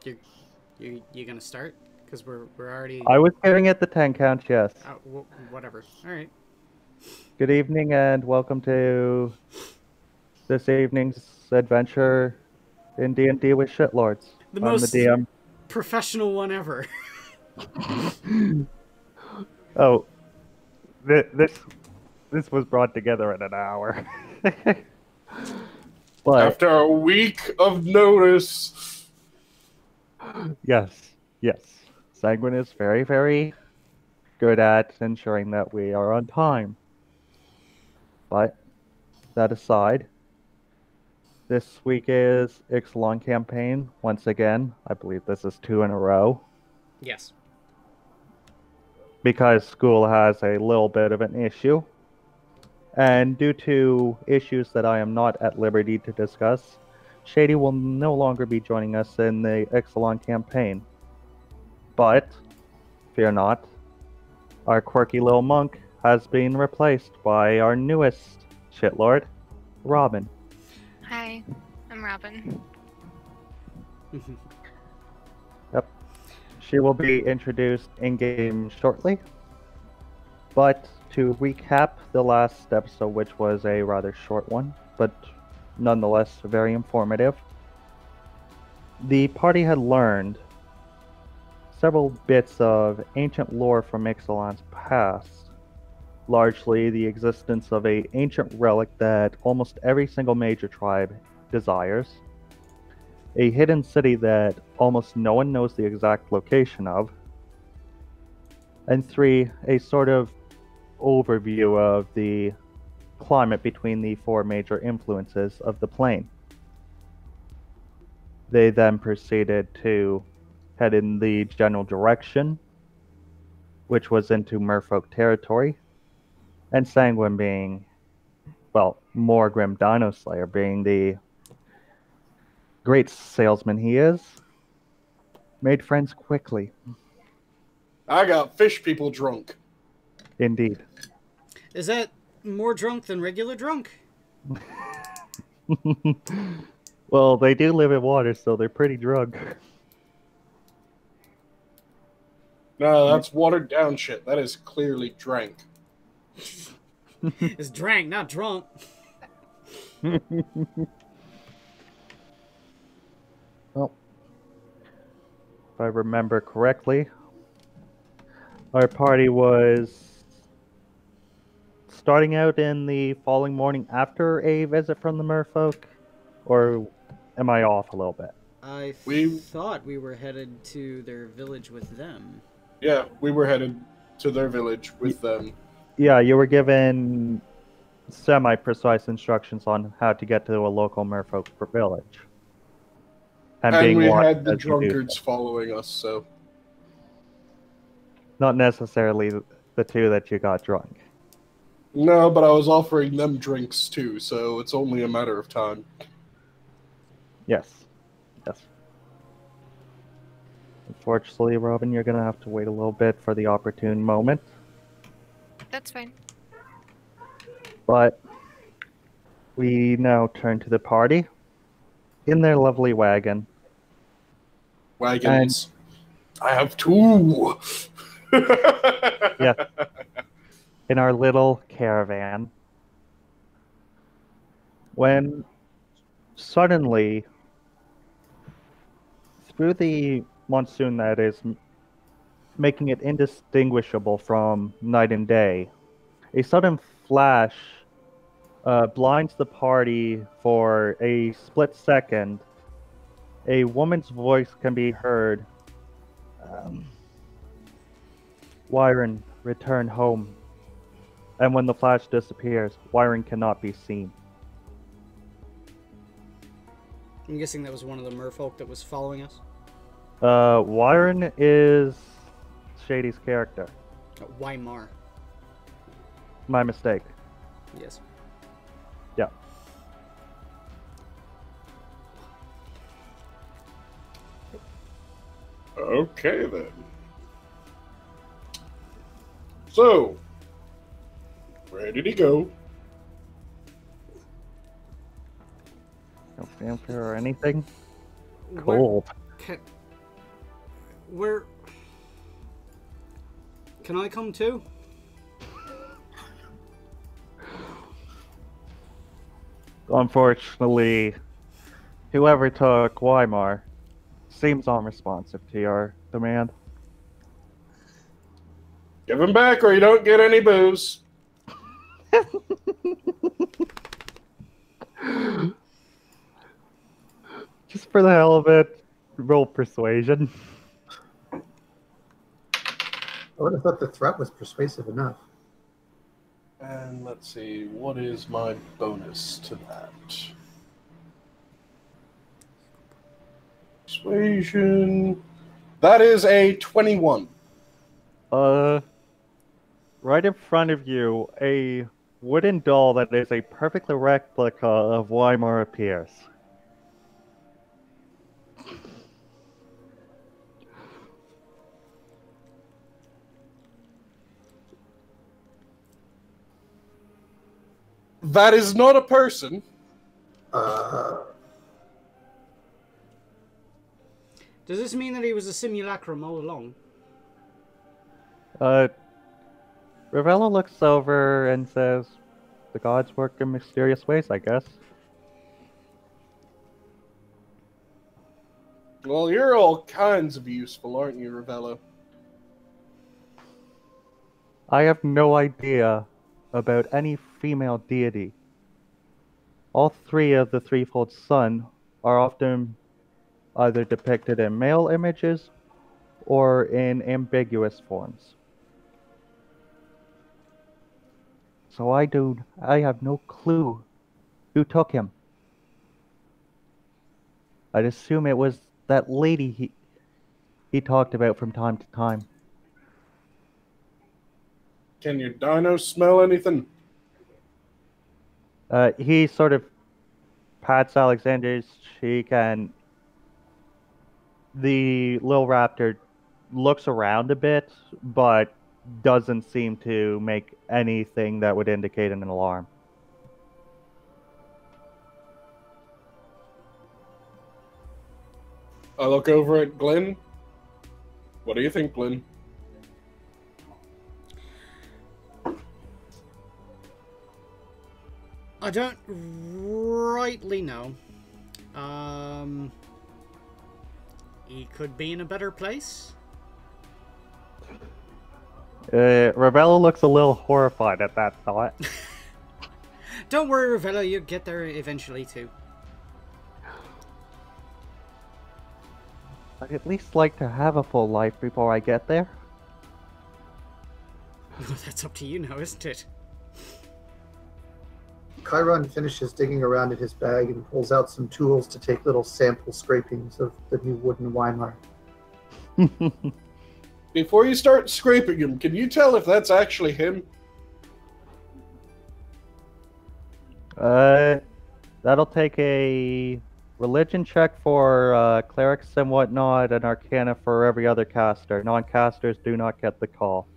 You gonna start? Because we're already. I was giving it the 10 count, yes. Whatever. All right. Good evening and welcome to this evening's adventure in D&D with Shitlords. The I'm the most DM. professional one ever. Oh, this was brought together in an hour. But After a week of notice. yes, Sanguine is very, very good at ensuring that we are on time. But that aside, this week is Ixalan campaign once again. I believe this is 2 in a row. Yes. Because school has a little bit of an issue. And due to issues that I am not at liberty to discuss, Shady will no longer be joining us in the Ixalan campaign. But, fear not, our quirky little monk has been replaced by our newest shitlord, Robin. Hi, I'm Robin. Yep. She will be introduced in-game shortly. But to recap the last episode, which was a rather short one, but nonetheless very informative, the party had learned several bits of ancient lore from Ixalan's past, largely the existence of an ancient relic that almost every single major tribe desires, a hidden city that almost no one knows the exact location of, and 3, a sort of overview of the climate between the 4 major influences of the plane. They then proceeded to head in the general direction, which was into merfolk territory, and Sanguine being, well, Morgrim Dino Slayer being the great salesman he is, made friends quickly. I got fish people drunk. Indeed. Is that more drunk than regular drunk? Well, they do live in water, so they're pretty drunk. No, that's watered down shit. That is clearly drank. It's drank, not drunk. Well, if I remember correctly, our party was starting out in the following morning after a visit from the merfolk, or am I off a little bit? I thought we were headed to their village with them. Yeah, we were headed to their village with them. Yeah, you were given semi-precise instructions on how to get to a local merfolk village. And we watched had the as you do drunkards so. following us, so... Not necessarily the 2 that you got drunk. No, but I was offering them drinks too, so it's only a matter of time. Yes. Unfortunately, Robin, you're going to have to wait a little bit for the opportune moment. That's fine. But we now turn to the party in their lovely wagon. Wagons. I have 2! Yeah. In our little caravan. When suddenly, through the monsoon that is making it indistinguishable from night and day, a sudden flash blinds the party for a split second. A woman's voice can be heard. Wyron, return home. And when the flash disappears, Wyron cannot be seen. I'm guessing that was one of the merfolk that was following us. Wyron is Shady's character. Weimar. My mistake. Yes. Yeah. Okay, then. So, where did he go? No fanfare or anything? Cold. Where... Can I come too? Unfortunately, whoever took Weimar seems unresponsive to your demand. Give him back or you don't get any booze. Just for the hell of it, roll persuasion. I would have thought the threat was persuasive enough. And let's see, what is my bonus to that? Persuasion. That is a 21. Right in front of you, a wooden doll that is a perfect replica of Weimar appears. That is not a person. Does this mean that he was a simulacrum all along? Ravello looks over and says, "The gods work in mysterious ways, I guess." Well, you're all kinds of useful, aren't you, Ravello? I have no idea about any female deity. All three of the threefold sun are often either depicted in male images or in ambiguous forms. So I have no clue who took him. I'd assume it was that lady he talked about from time to time. Can your dino smell anything? He sort of pats Alexander's cheek, and the little raptor looks around a bit, but doesn't seem to make anything that would indicate an alarm. I look over at Glenn. What do you think, Glenn? I don't rightly know. He could be in a better place. Ravello looks a little horrified at that thought. Don't worry, Ravello, you'll get there eventually too. I'd at least like to have a full life before I get there. That's up to you now, isn't it? Chiron finishes digging around in his bag and pulls out some tools to take little sample scrapings of the new wooden Weimar. Before you start scraping him, can you tell if that's actually him? That'll take a religion check for clerics and whatnot, and arcana for every other caster. Non-casters do not get the call.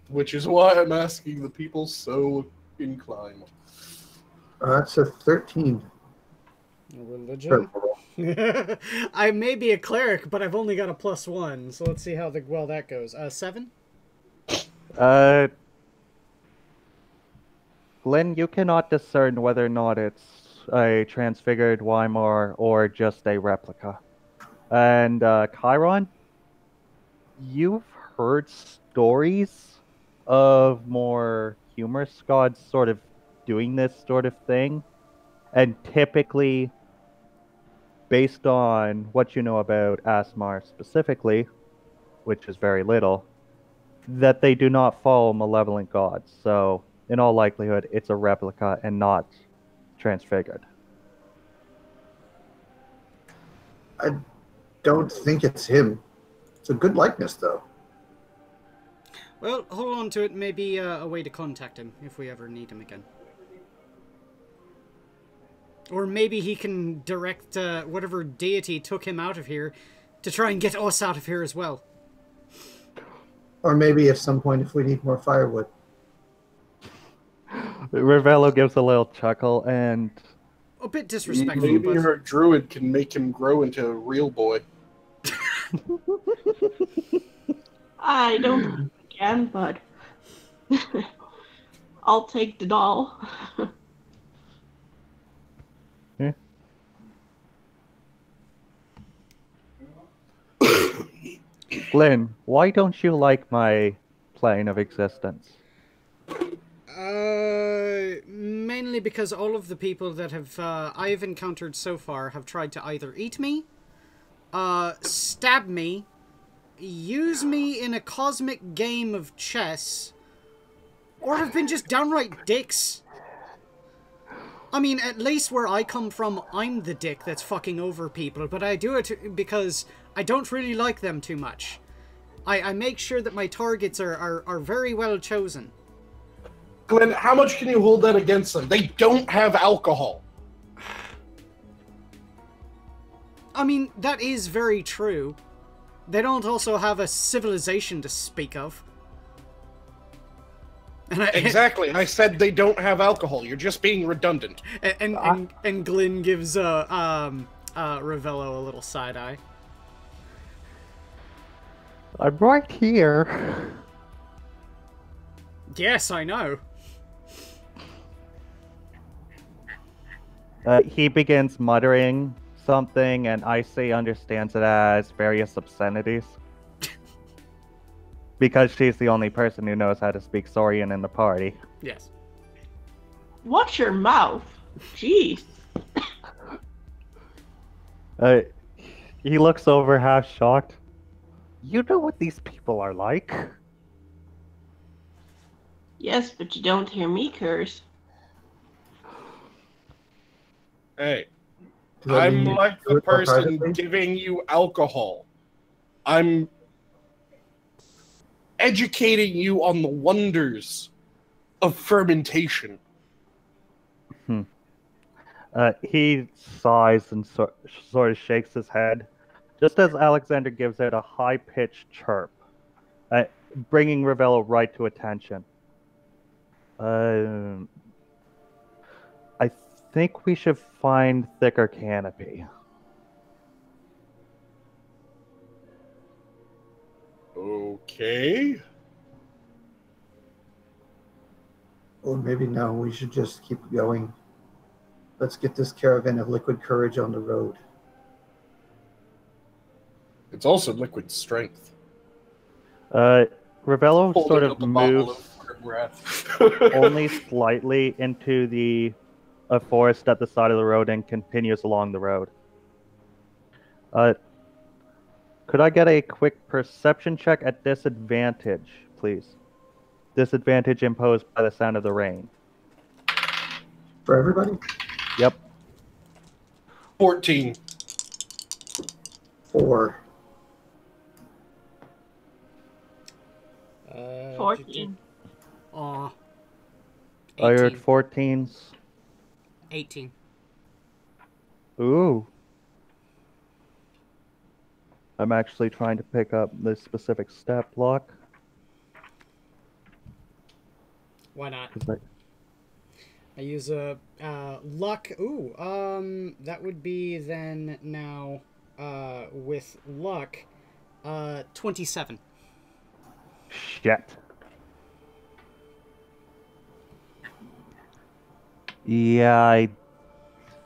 Which is why I'm asking the people so inclined. It's a 13. Religion? I may be a cleric, but I've only got a +1, so let's see how well that goes. 7? Glenn, you cannot discern whether or not it's a transfigured Weimar or just a replica. And Chiron, you've heard stories of more humorous gods sort of doing this sort of thing, and typically, based on what you know about Asmar specifically, which is very little, that they do not follow malevolent gods. So, in all likelihood, it's a replica and not transfigured. I don't think it's him. It's a good likeness, though. Well, hold on to it. Maybe a way to contact him if we ever need him again. Or maybe he can direct whatever deity took him out of here to try and get us out of here as well. Or maybe at some point if we need more firewood. Ravello gives a little chuckle and... A bit disrespectful, Maybe but... her druid can make him grow into a real boy. I don't think I can, but I'll take the doll. Yeah. Glenn, why don't you like my plane of existence? Mainly because all of the people that have I've encountered so far have tried to either eat me, stab me, use me in a cosmic game of chess, or have been just downright dicks. I mean, at least where I come from, I'm the dick that's fucking over people, but I do it because I don't really like them too much. I make sure that my targets are very well chosen. Glenn, how much can you hold that against them? They don't have alcohol. I mean, that is very true. They don't also have a civilization to speak of. And Exactly. I said they don't have alcohol. You're just being redundant. And Glyn gives Ravello a little side eye. I'm right here. Yes, I know. He begins muttering something, and Icy understands it as various obscenities. Because she's the only person who knows how to speak Saurian in the party. Yes. Watch your mouth. Jeez. He looks over half shocked. You know what these people are like? Yes, but you don't hear me curse. Hey, Does that I'm mean you like do the it more person privately? giving you alcohol. I'm educating you on the wonders of fermentation. He sighs and sort of shakes his head, just as Alexander gives it a high-pitched chirp, bringing Ravello right to attention. I think we should find thicker canopy. Okay. Or maybe no, we should just keep going. Let's get this caravan of liquid courage on the road. It's also liquid strength. Ravello Holding sort up of a bottle moves of breath. only slightly into the forest at the side of the road and continues along the road. Could I get a quick perception check at disadvantage, please? Disadvantage imposed by the sound of the rain. For everybody? Yep. 14. 4. 14. Aw. Oh, you're at 18. 14s. 18. Ooh. I'm actually trying to pick up this specific stat block. Why not? 'Cause I use a luck. Ooh, that would be then now with luck 27. Shit. Yeah, I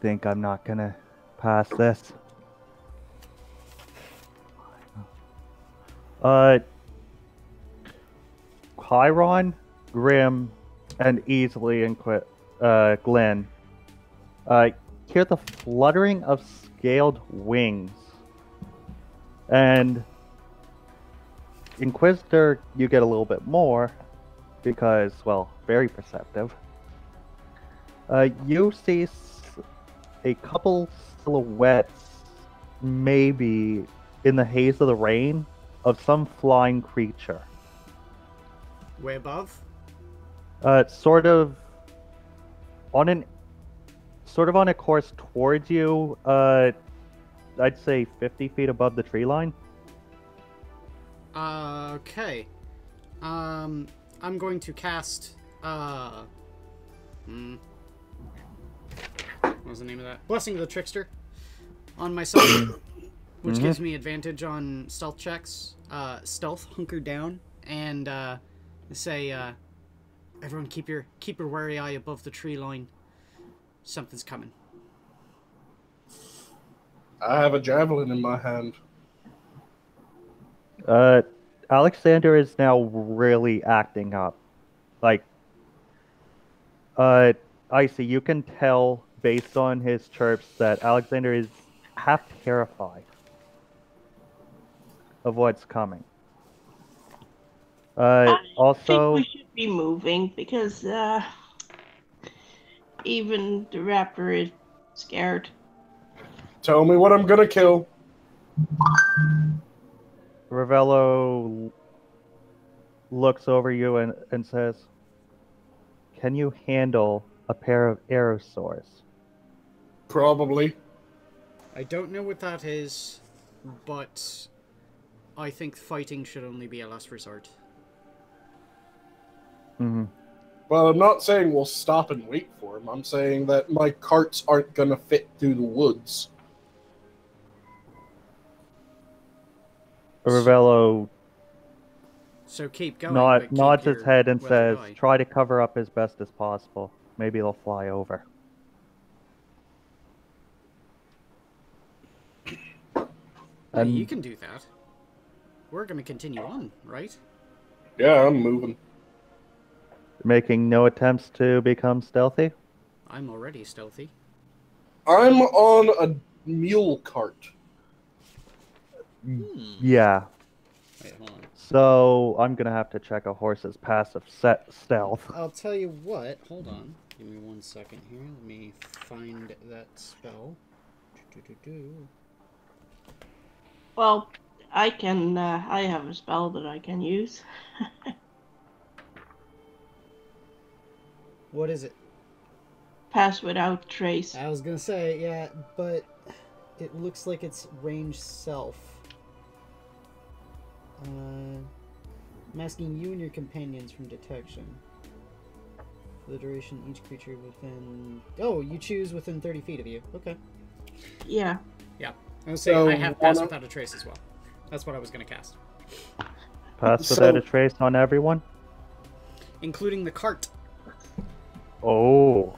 think I'm not gonna pass this. Chiron, Grim, and Easily and Glenn hear the fluttering of scaled wings. And Inquisitor, you get a little bit more because, well, very perceptive. You see a couple silhouettes, maybe in the haze of the rain, of some flying creature. Way above? Sort of on a course towards you. I'd say 50 feet above the tree line. Okay. I'm going to cast what was the name of that? Blessing of the Trickster on myself. which gives me advantage on stealth checks. Stealth, hunker down, and say, everyone keep your wary eye above the tree line. Something's coming. I have a javelin in my hand. Alexander is now really acting up. Like, Icy, you can tell based on his chirps that Alexander is half terrified of what's coming. I Also, think we should be moving because even the raptor is scared. Tell me what I'm gonna kill. Ravello looks over you and says, "Can you handle a pair of aerosaurs?" Probably. I don't know what that is, but I think fighting should only be a last resort. Mm-hmm. Well, I'm not saying we'll stop and wait for him. I'm saying that my carts aren't gonna fit through the woods. Ravello So keep going. but keep nods his your head and weathered says, eye. "Try to cover up as best as possible. Maybe they'll fly over." Hey, And you can do that. We're going to continue on, right? Yeah, I'm moving. making no attempts to become stealthy. I'm already stealthy. I'm on a mule cart. Yeah. Wait, hold on. So I'm gonna have to check a horse's passive stealth. I'll tell you what. Hold on. Give me 1 second here. Let me find that spell. Well, I can. I have a spell that I can use. What is it? Pass without trace. I was gonna say, yeah, but it looks like it's range self. Masking you and your companions from detection. For the duration, each creature within... Oh, you choose within 30 feet of you. Okay. Yeah. Yeah. I was saying So, I have Pass Without a Trace as well. That's what I was gonna cast. Pass without a trace on everyone. Including the cart. Oh.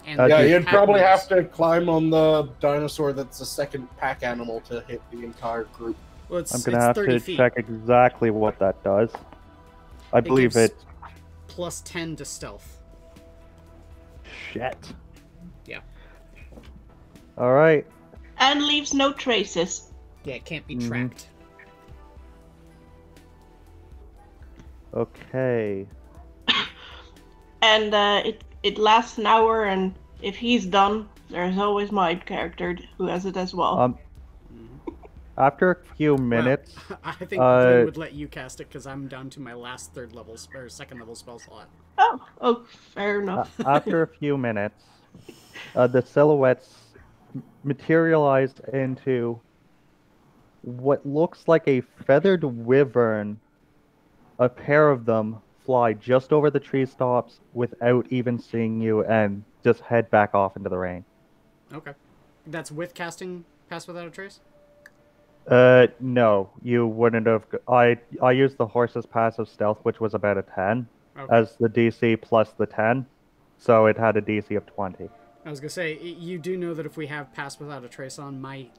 And Yeah, the you'd pack probably mules. have to climb on the dinosaur that's the second pack animal to hit the entire group. Well, it's, I'm gonna it's have 30 to feet. check exactly what that does. I believe gives it. Plus 10 to stealth. Shit. Yeah. All right. And leaves no traces. Yeah, it can't be Mhm. tracked. Okay. And it lasts an hour, and if he's done, there's always my character who has it as well. After a few minutes, Well, I think Blue would let you cast it because I'm down to my last second level spell slot. Oh, fair enough. after a few minutes, the silhouettes materialize into what looks like a feathered wyvern. A pair of them fly just over the tree tops without even seeing you and just head back off into the rain. Okay. That's with casting Pass Without a Trace? No, you wouldn't have. I used the horse's passive stealth, which was about a 10, Okay. as the DC plus the 10, so it had a DC of 20. I was going to say, you do know that if we have Pass Without a Trace on, my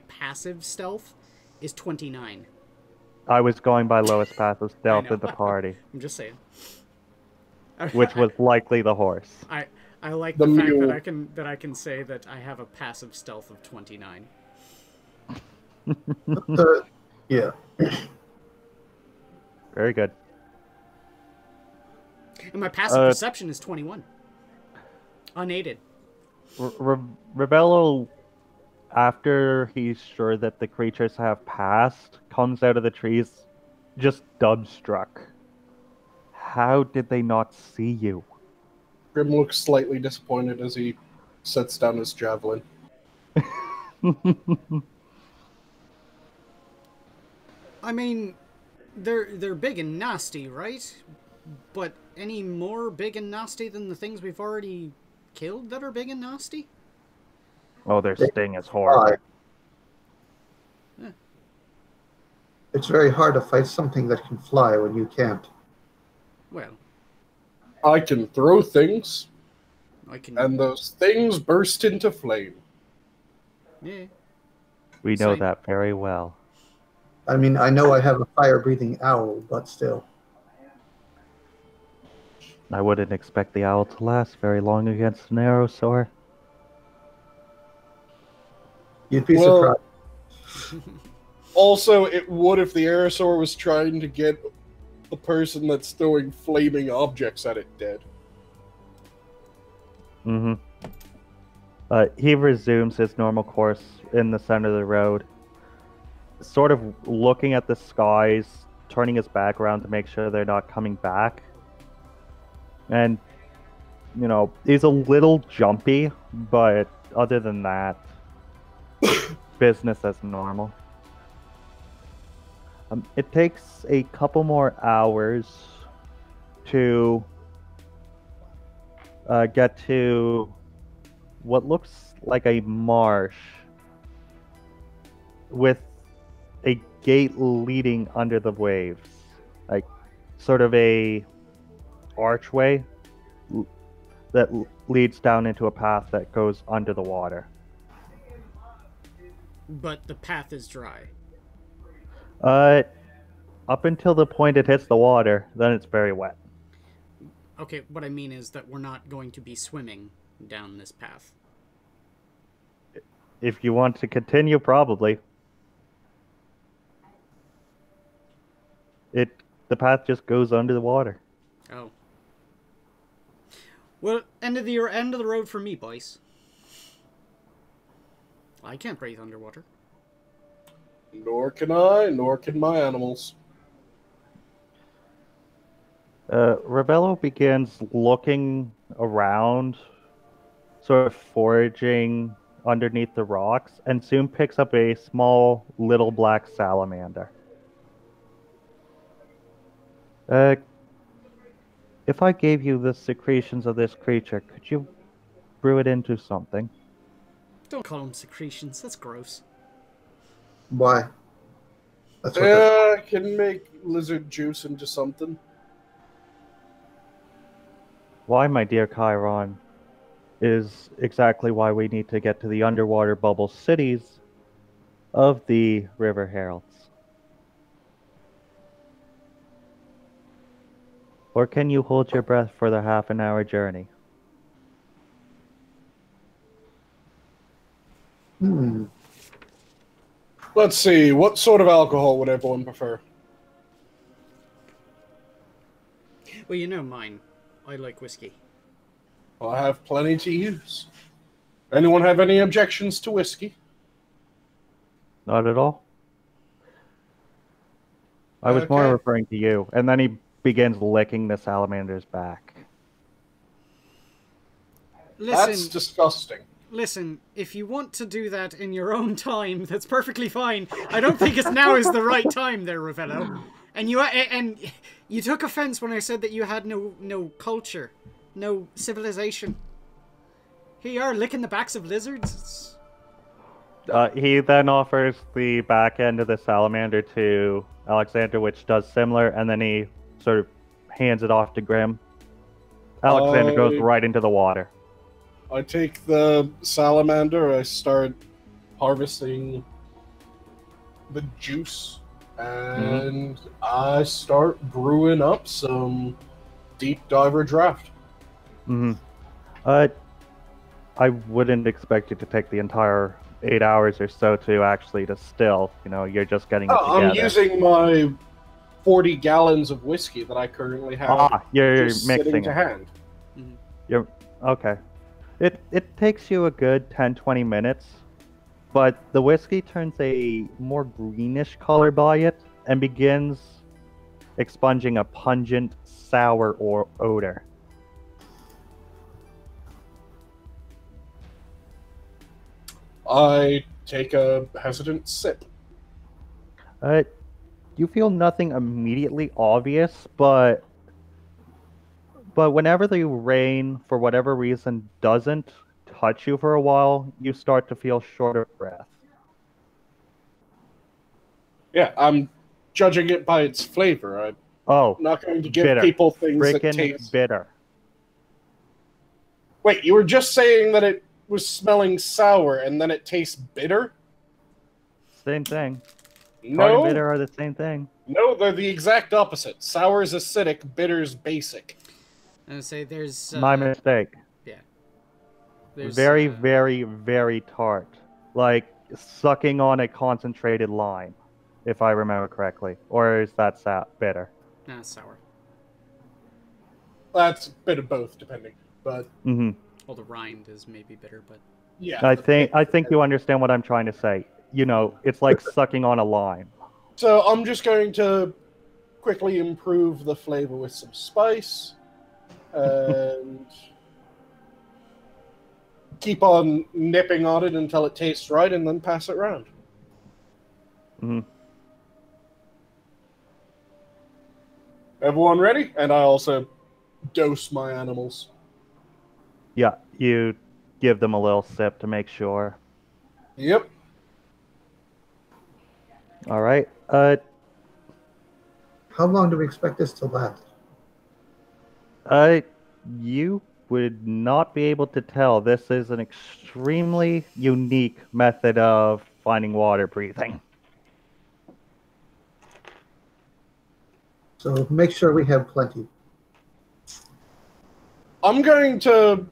passive stealth is 29. I was going by lowest passive stealth know. in the party, I'm just saying. which was likely the horse. I like The the fact mule. that I can say that I have a passive stealth of 29. Yeah. Very good. And my passive perception is 21. Unaided. Rebello, after he's sure that the creatures have passed, comes out of the trees just dumbstruck. How did they not see you? Grim looks slightly disappointed as he sets down his javelin. I mean, they're big and nasty, right? But any more big and nasty than the things we've already killed that are big and nasty? Oh, their sting is horrible. It's very hard to fight something that can fly when you can't. Well, I can throw things, I can. and those things burst into flame. Yeah. We know Same. that very well. I mean, I know I have a fire-breathing owl, but still. I wouldn't expect the owl to last very long against an aerosaur. You'd be Well, surprised. Also, it would if the aerosaur was trying to get the person that's throwing flaming objects at it dead. Mm-hmm. He resumes his normal course in the center of the road, sort of looking at the skies, turning his back around to make sure they're not coming back. And, you know, he's a little jumpy, but other than that, business as normal. It takes a couple more hours to get to what looks like a marsh with a gate leading under the waves, like sort of a archway that leads down into a path that goes under the water. But the path is dry. Up until the point it hits the water, then it's very wet. Okay, what I mean is that we're not going to be swimming down this path. If you want to continue, probably. The path just goes under the water. Oh. Well, end of the road for me, boys. I can't breathe underwater. Nor can I, nor can my animals. Rebello begins looking around, sort of foraging underneath the rocks, and soon picks up a small little black salamander. If I gave you the secretions of this creature, could you brew it into something? Don't call them secretions, that's gross. Why? That's what that's... I can make lizard juice into something. Why, my dear Chiron, is exactly why we need to get to the underwater bubble cities of the River Heralds. Or can you hold your breath for the half-an-hour journey? Let's see, what sort of alcohol would everyone prefer? Well, you know mine. I like whiskey. Well, I have plenty to use. Anyone have any objections to whiskey? Not at all. I was more Okay. referring to you. And then he begins licking the salamander's back. Listen, That's disgusting. listen, if you want to do that in your own time, that's perfectly fine. I don't think now is the right time there, Ravello. And you took offense when I said that you had no culture, no civilization. Here you are, licking the backs of lizards. He then offers the back end of the salamander to Alexander, which does similar, and then he sort of hands it off to Grim. Alexander goes right into the water. I take the salamander, I start harvesting the juice, and I start brewing up some deep diver draft. I wouldn't expect you to take the entire 8 hours or so to actually distill. You know, you're just getting it together. I'm using my 40 gallons of whiskey that I currently have you're just mixing sitting to it. hand. You're okay. It takes you a good 10-20 minutes, but the whiskey turns a more greenish color by it and begins expunging a pungent, sour odor. I take a hesitant sip. You feel nothing immediately obvious, but whenever the rain, for whatever reason, doesn't touch you for a while, you start to feel short of breath. Yeah, I'm judging it by its flavor. I'm Oh, not going to give bitter. people things that Frickin' taste... bitter. Wait, you were just saying that it was smelling sour and then it tastes bitter? Same thing. Tart and No. bitter are the same thing. No, they're the exact opposite. Sour is acidic, bitter is basic. I would say there's... My mistake. Yeah. There's, Very, very, very tart. Like sucking on a concentrated lime, if I remember correctly. Or is that bitter? Nah, sour. That's a bit of both, depending. But Well, the rind is maybe bitter, but... yeah. I think you understand what I'm trying to say. You know, it's like sucking on a lime. So I'm just going to quickly improve the flavor with some spice. And keep on nipping on it until it tastes right, and then pass it around. Everyone ready? And I also dose my animals. Yeah, you give them a little sip to make sure. Yep. All right. How long do we expect this to last? You would not be able to tell. This is an extremely unique method of finding water breathing. So make sure we have plenty. I'm going to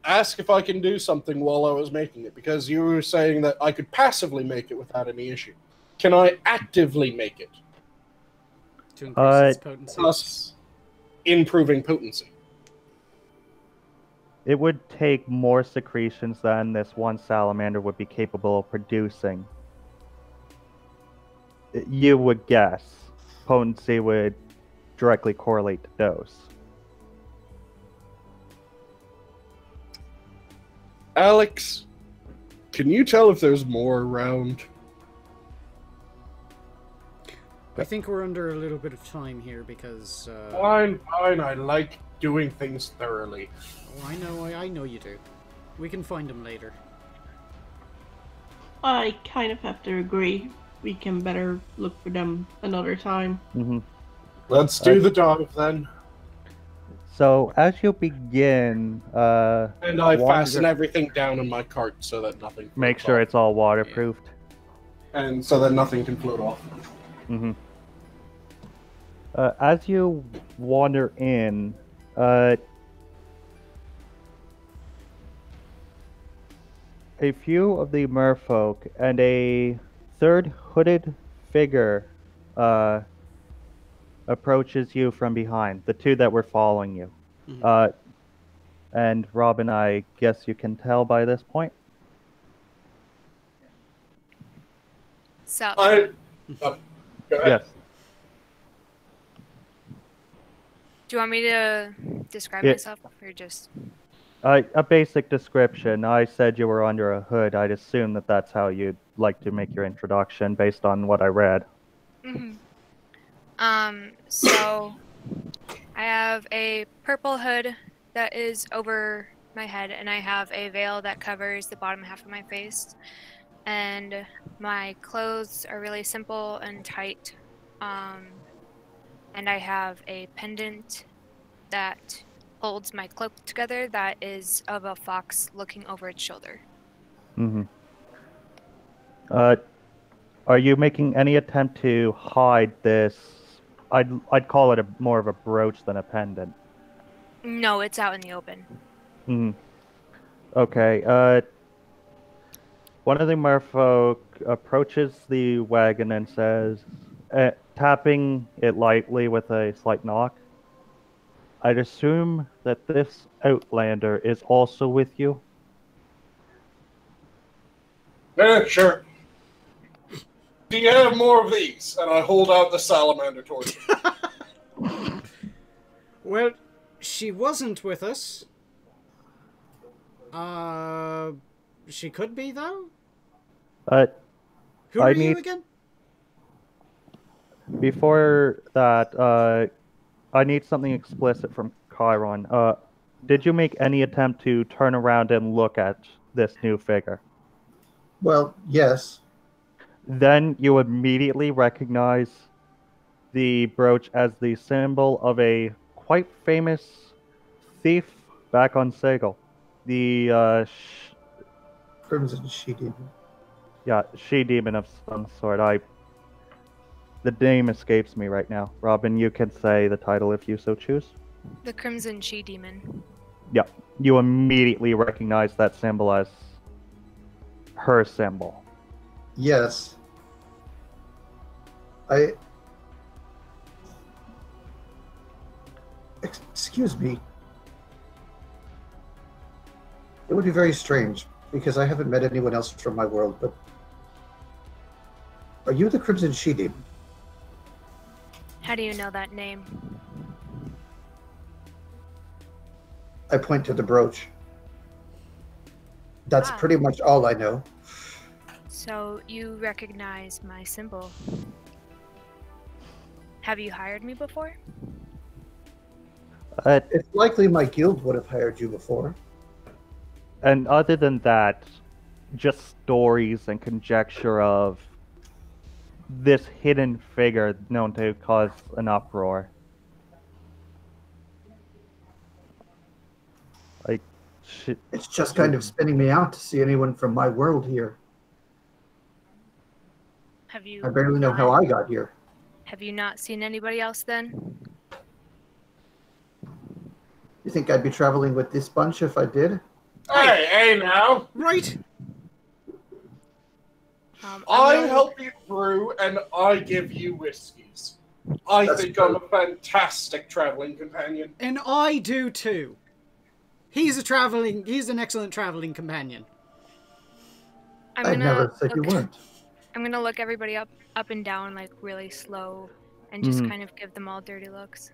ask if I can do something while I was making it, because you were saying that I could passively make it without any issue. Can I actively make it? To increase its potency. Thus, improving potency. It would take more secretions than this one salamander would be capable of producing. You would guess. Potency would directly correlate to dose. Alex, can you tell if there's more around? I think we're under a little bit of time here because... Fine. I like doing things thoroughly. Oh, I know you do. We can find them later. I kind of have to agree. We can better look for them another time. Let's do the dive then. So, as you begin... and I fasten everything down in my cart so that nothing... Make sure it's all waterproofed. And so that nothing can float off. As you wander in, a few of the merfolk and a third hooded figure approaches you from behind, the two that were following you. And Robin, I guess you can tell by this point. So, Go ahead. Yes. do you want me to describe myself, or just... A basic description. I said you were under a hood. I'd assume that that's how you'd like to make your introduction based on what I read. So I have a purple hood that is over my head, and I have a veil that covers the bottom half of my face. And my clothes are really simple and tight. And I have a pendant that holds my cloak together that is of a fox looking over its shoulder. Are you making any attempt to hide this? I'd call it more of a brooch than a pendant. No, it's out in the open. Okay. One of the merfolk approaches the wagon and says, tapping it lightly with a slight knock, "I'd assume that this outlander is also with you?" Sure. Do you have more of these? And I hold out the salamander torch. Well, she wasn't with us. She could be, though? Who are you again? Before that, I need something explicit from Chiron. Did you make any attempt to turn around and look at this new figure? Well, yes. Then you immediately recognize the brooch as the symbol of a quite famous thief back on Sagel. The Crimson She-Demon. she-demon of some sort. The name escapes me right now. Robin, you can say the title if you so choose. The Crimson She-Demon. Yeah, you immediately recognize that symbol as her symbol. Yes. Excuse me. It would be very strange, because I haven't met anyone else from my world, but... Are you the Crimson She-Demon? How do you know that name? I point to the brooch. That's Ah. pretty much all I know. So you recognize my symbol. Have you hired me before? It's likely my guild would have hired you before. And other than that, just stories and conjecture of this hidden figure known to cause an uproar. Like, shit. It's just kind of spinning me out to see anyone from my world here. Have you? I barely know how I got here. Have you not seen anybody else then? You think I'd be traveling with this bunch if I did? Hey now! Right. I help you through, and I give you whiskeys. I think I'm a fantastic traveling companion. And I do too. He's an excellent traveling companion. I never said you weren't. I'm gonna look everybody up and down like really slow and just kind of give them all dirty looks.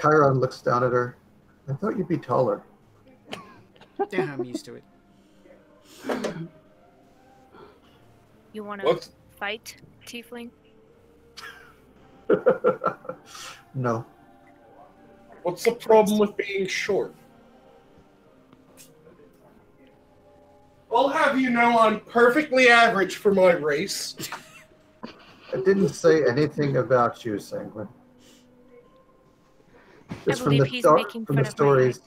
Chiron looks down at her. I thought you'd be taller. Yeah, I'm used to it. You wanna fight, Tiefling? No. What's the problem with being short? I'll have you know I'm perfectly average for my race. I didn't say anything about you, Sanguine. Just from the stories,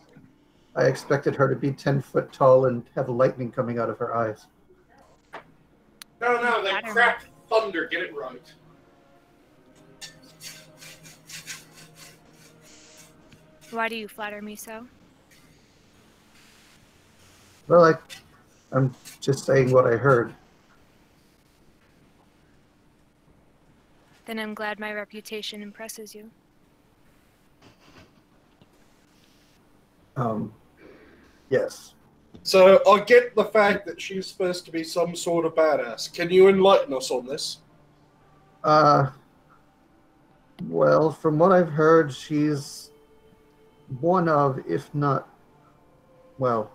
I expected her to be 10 foot tall and have lightning coming out of her eyes. No, they crap thunder. Get it right. Why do you flatter me so? Well, I'm just saying what I heard. Then I'm glad my reputation impresses you. Yes. So I get the fact that she's supposed to be some sort of badass. Can you enlighten us on this? Well, from what I've heard, she's one of, if not, well,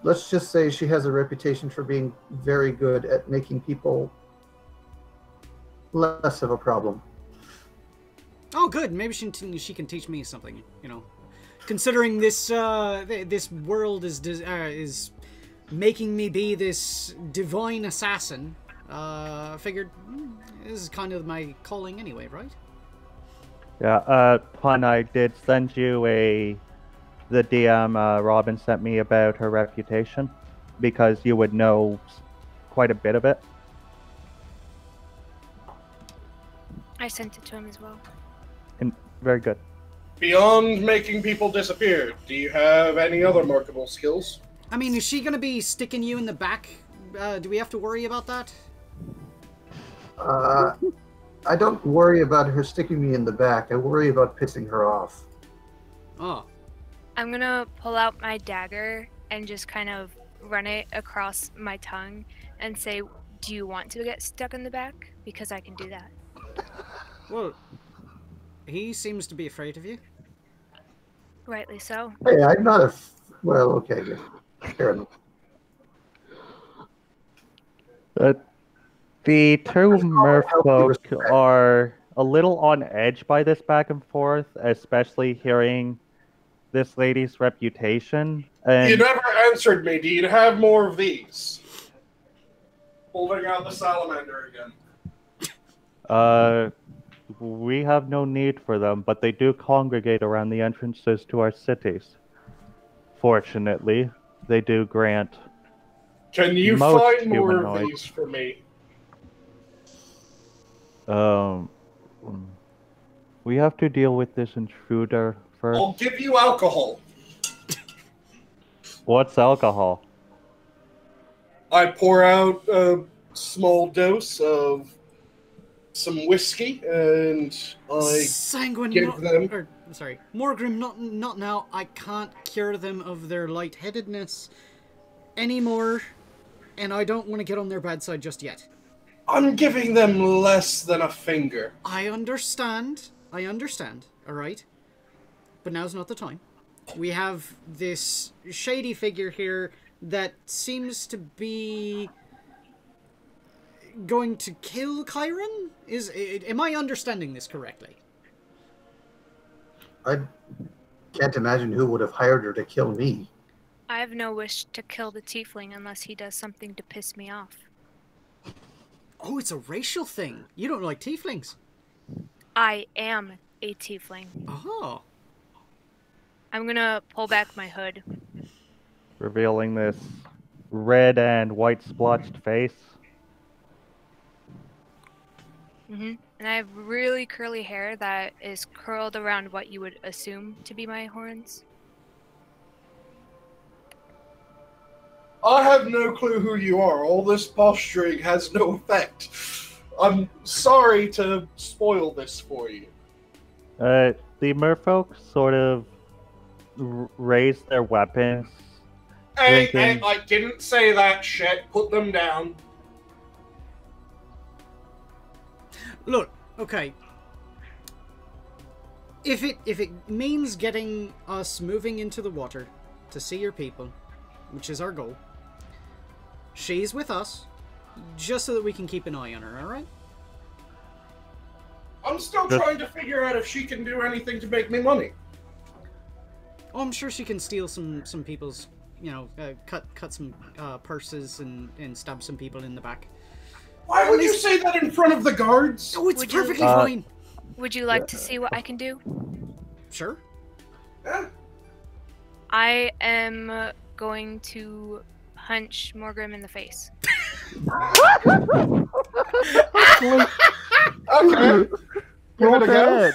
let's just say she has a reputation for being very good at making people less of a problem. Oh, good. Maybe she can teach me something. You know, considering this this world is making me be this divine assassin. Figured this is kind of my calling anyway, right? Yeah. Pun, I did send you the DM Robin sent me about her reputation, because you would know quite a bit of it. I sent it to him as well. And very good. Beyond making people disappear, do you have any other marketable skills? I mean, is she gonna be sticking you in the back? Do we have to worry about that? I don't worry about her sticking me in the back. I worry about pissing her off. Oh. I'm gonna pull out my dagger and just kind of run it across my tongue and say, do you want to get stuck in the back? Because I can do that. Well, he seems to be afraid of you. Rightly so. Hey, I'm not well, okay. Fair enough. The two merfolk are a little on edge by this back and forth, especially hearing this lady's reputation. And You never answered me. Do you have more of these? Holding out the salamander again. We have no need for them, but they do congregate around the entrances to our cities. Fortunately, they do grant. Can you Most find more of humanoids. these for me? We have to deal with this intruder first. I'll give you alcohol. What's alcohol? I pour out a small dose of some whiskey, and I Sanguine, give them... sorry, Morgrim, not now. I can't cure them of their lightheadedness anymore, and I don't want to get on their bad side just yet. I'm giving them less than a finger. I understand, alright? But now's not the time. We have this shady figure here that seems to be going to kill Chiron? Am I understanding this correctly? I can't imagine who would have hired her to kill me. I have no wish to kill the tiefling unless he does something to piss me off. Oh, it's a racial thing. You don't like tieflings. I am a tiefling. Oh. I'm gonna pull back my hood. Revealing this red and white splotched face. And I have really curly hair that is curled around what you would assume to be my horns. I have no clue who you are. All this posturing has no effect. I'm sorry to spoil this for you. The merfolk sort of raise their weapons. Hey, thinking... I didn't say that shit. Put them down. Look, okay. If it means getting us moving into the water to see your people, which is our goal, she's with us, just so that we can keep an eye on her, alright? I'm still trying to figure out if she can do anything to make me money. Oh, I'm sure she can steal some people's, you know, cut some purses and stab some people in the back. Why would you say that in front of the guards? Oh, it's perfectly fine. Would you like to see what I can do? Sure. Yeah. I am going to punch Morgrim in the face. Okay. Give it a go.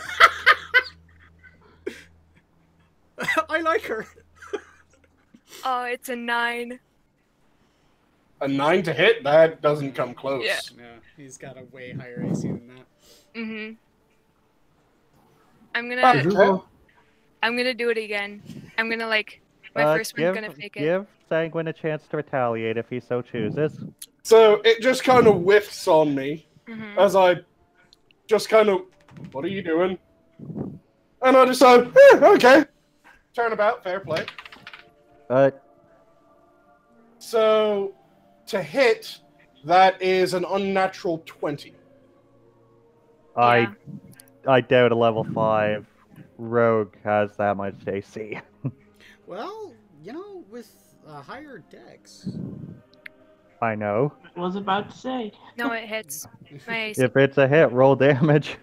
I like her. Oh, it's a 9. A 9 to hit? That doesn't come close. Yeah. No, he's got a way higher AC than that. I'm gonna do it again. I'm gonna my first one's gonna fake it. Give Sanguine a chance to retaliate if he so chooses. So it just kind of whiffs on me as I just kind of, what are you doing? And I decide, okay. Turnabout, fair play. So to hit, that is an unnatural 20. I doubt a level 5 rogue has that much AC. Well, you know, with higher dex. I know. I was about to say. No, it hits. My AC. If it's a hit, roll damage.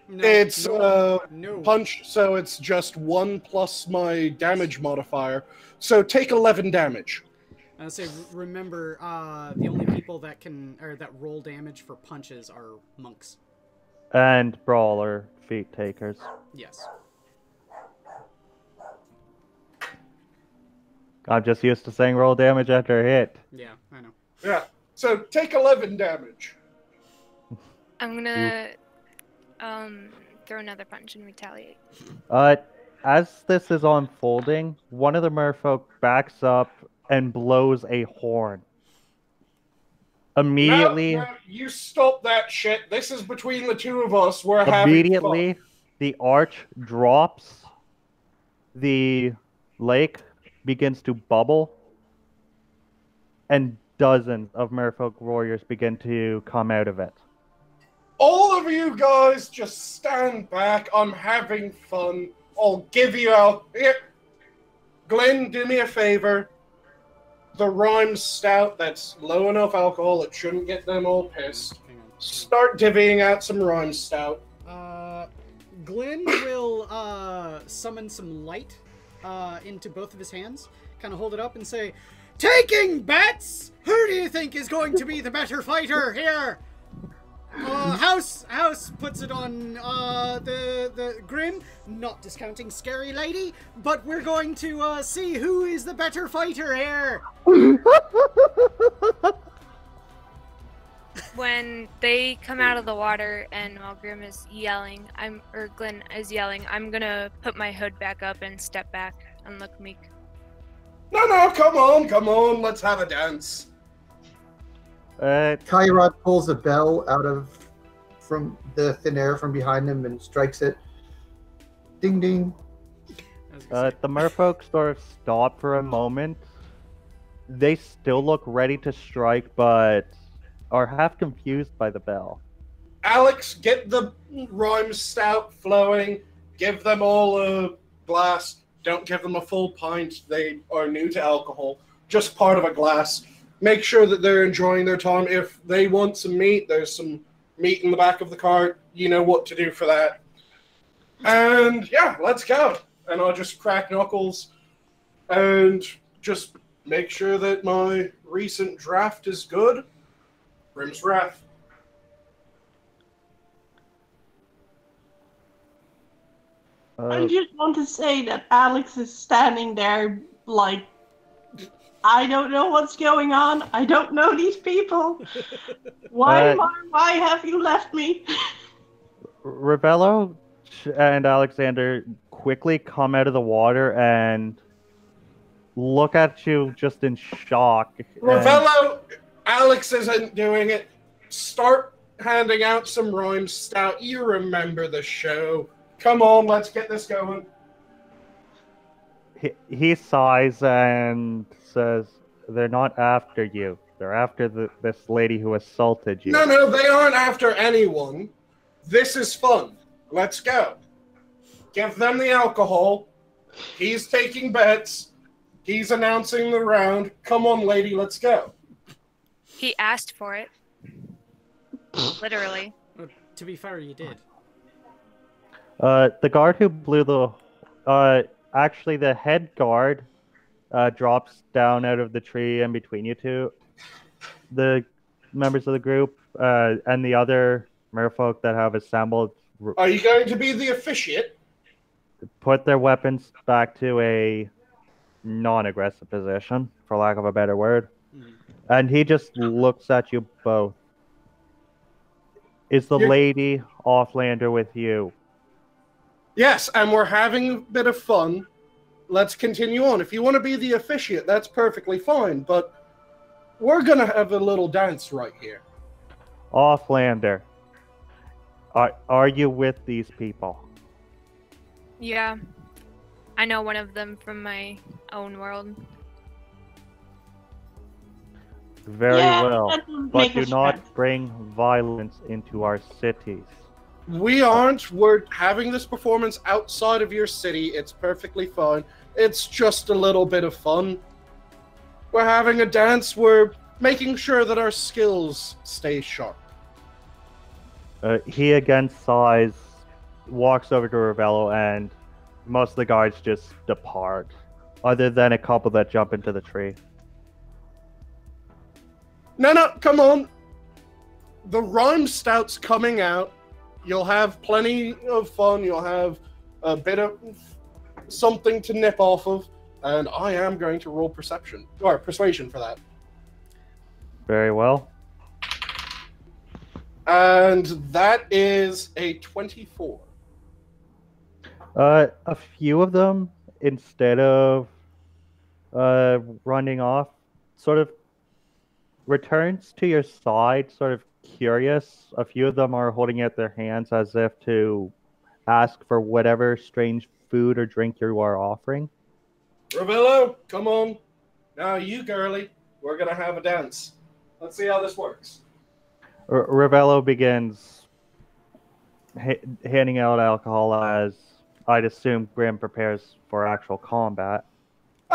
No, It's no. punch, so it's just 1 plus my damage modifier. So take 11 damage. I say, remember, the only people that that roll damage for punches are monks. And brawler feat takers. Yes. I'm just used to saying roll damage after a hit. Yeah, I know. Yeah. So take 11 damage. I'm gonna throw another punch and retaliate. As this is unfolding, one of the merfolk backs up and blows a horn. Immediately, No, you stop that shit. This is between the two of us. We're having fun. The arch drops. The lake begins to bubble, and dozens of merfolk warriors begin to come out of it. All of you guys just stand back. I'm having fun. I'll give you out. Here. Glenn, do me a favor. the rhyme stout that's low enough alcohol, it shouldn't get them all pissed. Start divvying out some rhyme stout. Glenn will summon some light into both of his hands, kind of hold it up and say, "Taking bets! Who do you think is going to be the better fighter here?" House puts it on the Grim, not discounting Scary Lady, but we're going to see who is the better fighter here. When they come out of the water and while Grim is yelling, Glenn is yelling, I'm gonna put my hood back up and step back and look meek. No, come on, let's have a dance. Kairod pulls a bell from the thin air from behind him and strikes it. Ding ding. The merfolk sort of stop for a moment. They still look ready to strike, but are half confused by the bell. Alex, get the rhyme stout flowing. Give them all a glass. Don't give them a full pint. They are new to alcohol. Just part of a glass. Make sure that they're enjoying their time. If they want some meat, there's some meat in the back of the cart. You know what to do for that. And yeah, let's go. And I'll just crack knuckles and just make sure that my recent draft is good. Grim's Wrath. I just want to say that Alex is standing there like, I don't know what's going on. I don't know these people. Why have you left me? Ravello and Alexander quickly come out of the water and look at you just in shock. Ravello, Alex isn't doing it. Start handing out some rhyme stout. You remember the show. Come on, let's get this going. He sighs and says, "They're not after you. They're after this lady who assaulted you." No, they aren't after anyone. This is fun. Let's go. Give them the alcohol. He's taking bets. He's announcing the round. Come on, lady, let's go. He asked for it. Literally. Well, to be fair, you did. The guard who blew actually the head guard drops down out of the tree in between you two, the members of the group, and the other merfolk that have assembled. Are you going to be the officiate? Put their weapons back to a non-aggressive position, for lack of a better word. And he just looks at you both. Is the lady Offlander with you? Yes, and we're having a bit of fun. Let's continue on. If you want to be the officiate, that's perfectly fine, but we're going to have a little dance right here. Offlander, are you with these people? Yeah. I know one of them from my own world. Very well, but do not sense. bring violence into our cities. We aren't. We're having this performance outside of your city. It's perfectly fine. It's just a little bit of fun. We're having a dance. We're making sure that our skills stay sharp. He again sighs, walks over to Ravello, and most of the guards just depart, other than a couple that jump into the tree. No, come on. The rhyme stout's coming out. You'll have plenty of fun. You'll have a bit of something to nip off of. And I am going to roll persuasion for that. Very well. And that is a 24. A few of them, instead of running off, sort of returns to your side, sort of curious. A few of them are holding out their hands as if to ask for whatever strange food or drink you are offering. Ravello, come on. Now you, girly, we're going to have a dance. Let's see how this works. Ravello begins handing out alcohol as I'd assume Grim prepares for actual combat.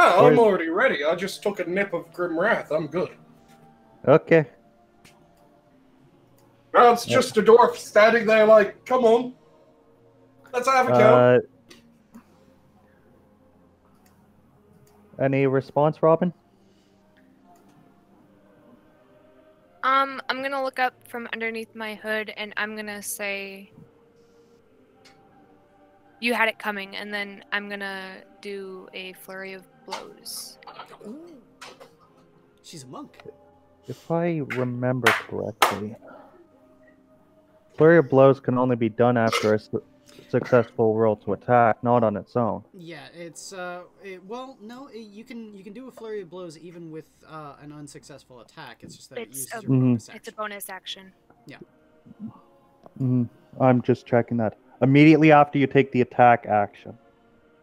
Oh, I'm already ready. I just took a nip of Grim Wrath. I'm good. Okay. Well, it's just a dwarf standing there like, come on. Let's have a go. Any response, Robin? I'm gonna look up from underneath my hood and I'm gonna say you had it coming, and then I'm gonna do a flurry of blows. Ooh. She's a monk. If I remember correctly, flurry of blows can only be done after a successful roll to attack, not on its own. Yeah, it's well, no, you can do a flurry of blows even with an unsuccessful attack. It's just that it uses your bonus action. It's a bonus action. Yeah. I'm just checking that. Immediately after you take the attack action.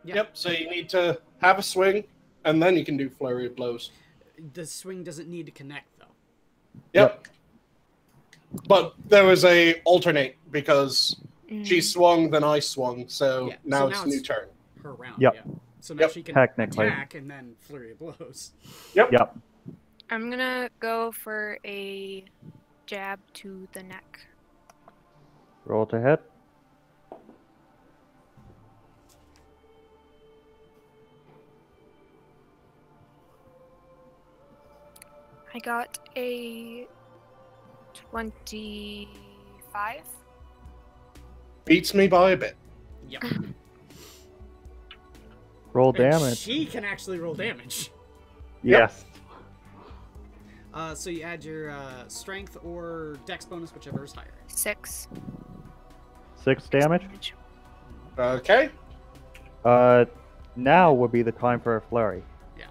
Yep, so you need to have a swing, and then you can do flurry of blows. The swing doesn't need to connect, though. Yep. But there was a alternate, because she swung, then I swung, so now it's a new turn. Her round, Yep. yeah. So now she can technically attack and then flurry of blows. Yep. I'm gonna go for a jab to the neck. Roll to hit. I got a 25. Beats me by a bit. Yep. Roll And damage. she can actually roll damage. Yes. So you add your strength or dex bonus, whichever is higher. 6. 6 damage. Okay. Now would be the time for a flurry. Yeah.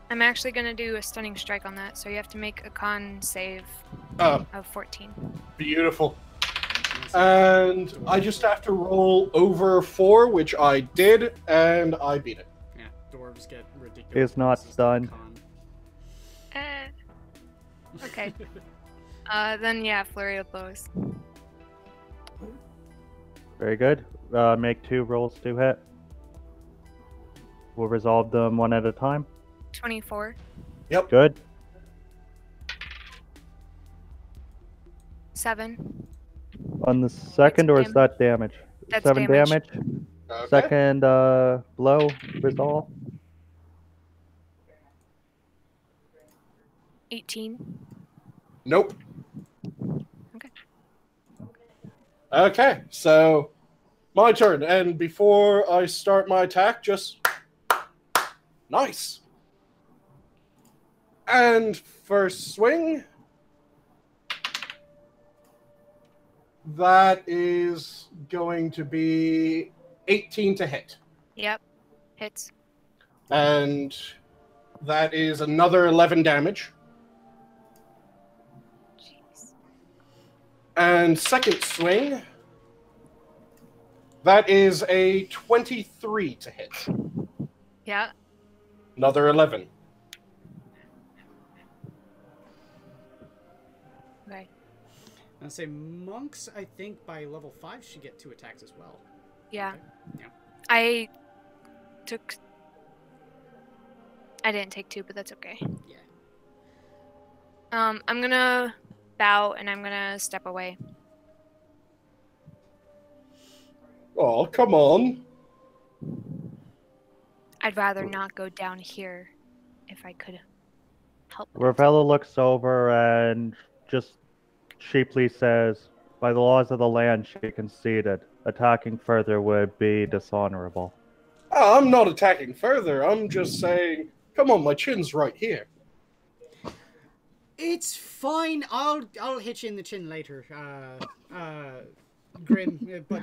I'm actually gonna do a stunning strike on that, so you have to make a con save Oh, of 14. beautiful. And I just have to roll over 4, which I did, and I beat it. Yeah, dwarves get ridiculous. Is not stunned. Okay. Then yeah, flurry of blows. Very good. Make 2 rolls to hit. We'll resolve them one at a time. 24. Yep. Good. 7. On the second, or is that damage? That's 7 damage. Okay. Second blow, resolve. 18. Nope. Okay. Okay, so my turn. And before I start my attack, just nice. And first swing. That is going to be 18 to hit. Yep. Hits. And that is another 11 damage. Jeez. And second swing. That is a 23 to hit. Yeah. Another 11. Okay. I'll say monks, I think by level 5 should get 2 attacks as well. Yeah. Okay. Yeah. I didn't take 2, but that's okay. Yeah. I'm gonna bow and I'm gonna step away. Oh, come on. I'd rather not go down here if I could help. Ravello looks over and just sheeply says, by the laws of the land, she conceded. Attacking further would be dishonorable. Oh, I'm not attacking further. I'm just saying, come on, my chin's right here. It's fine. I'll hit you in the chin later, Grim. But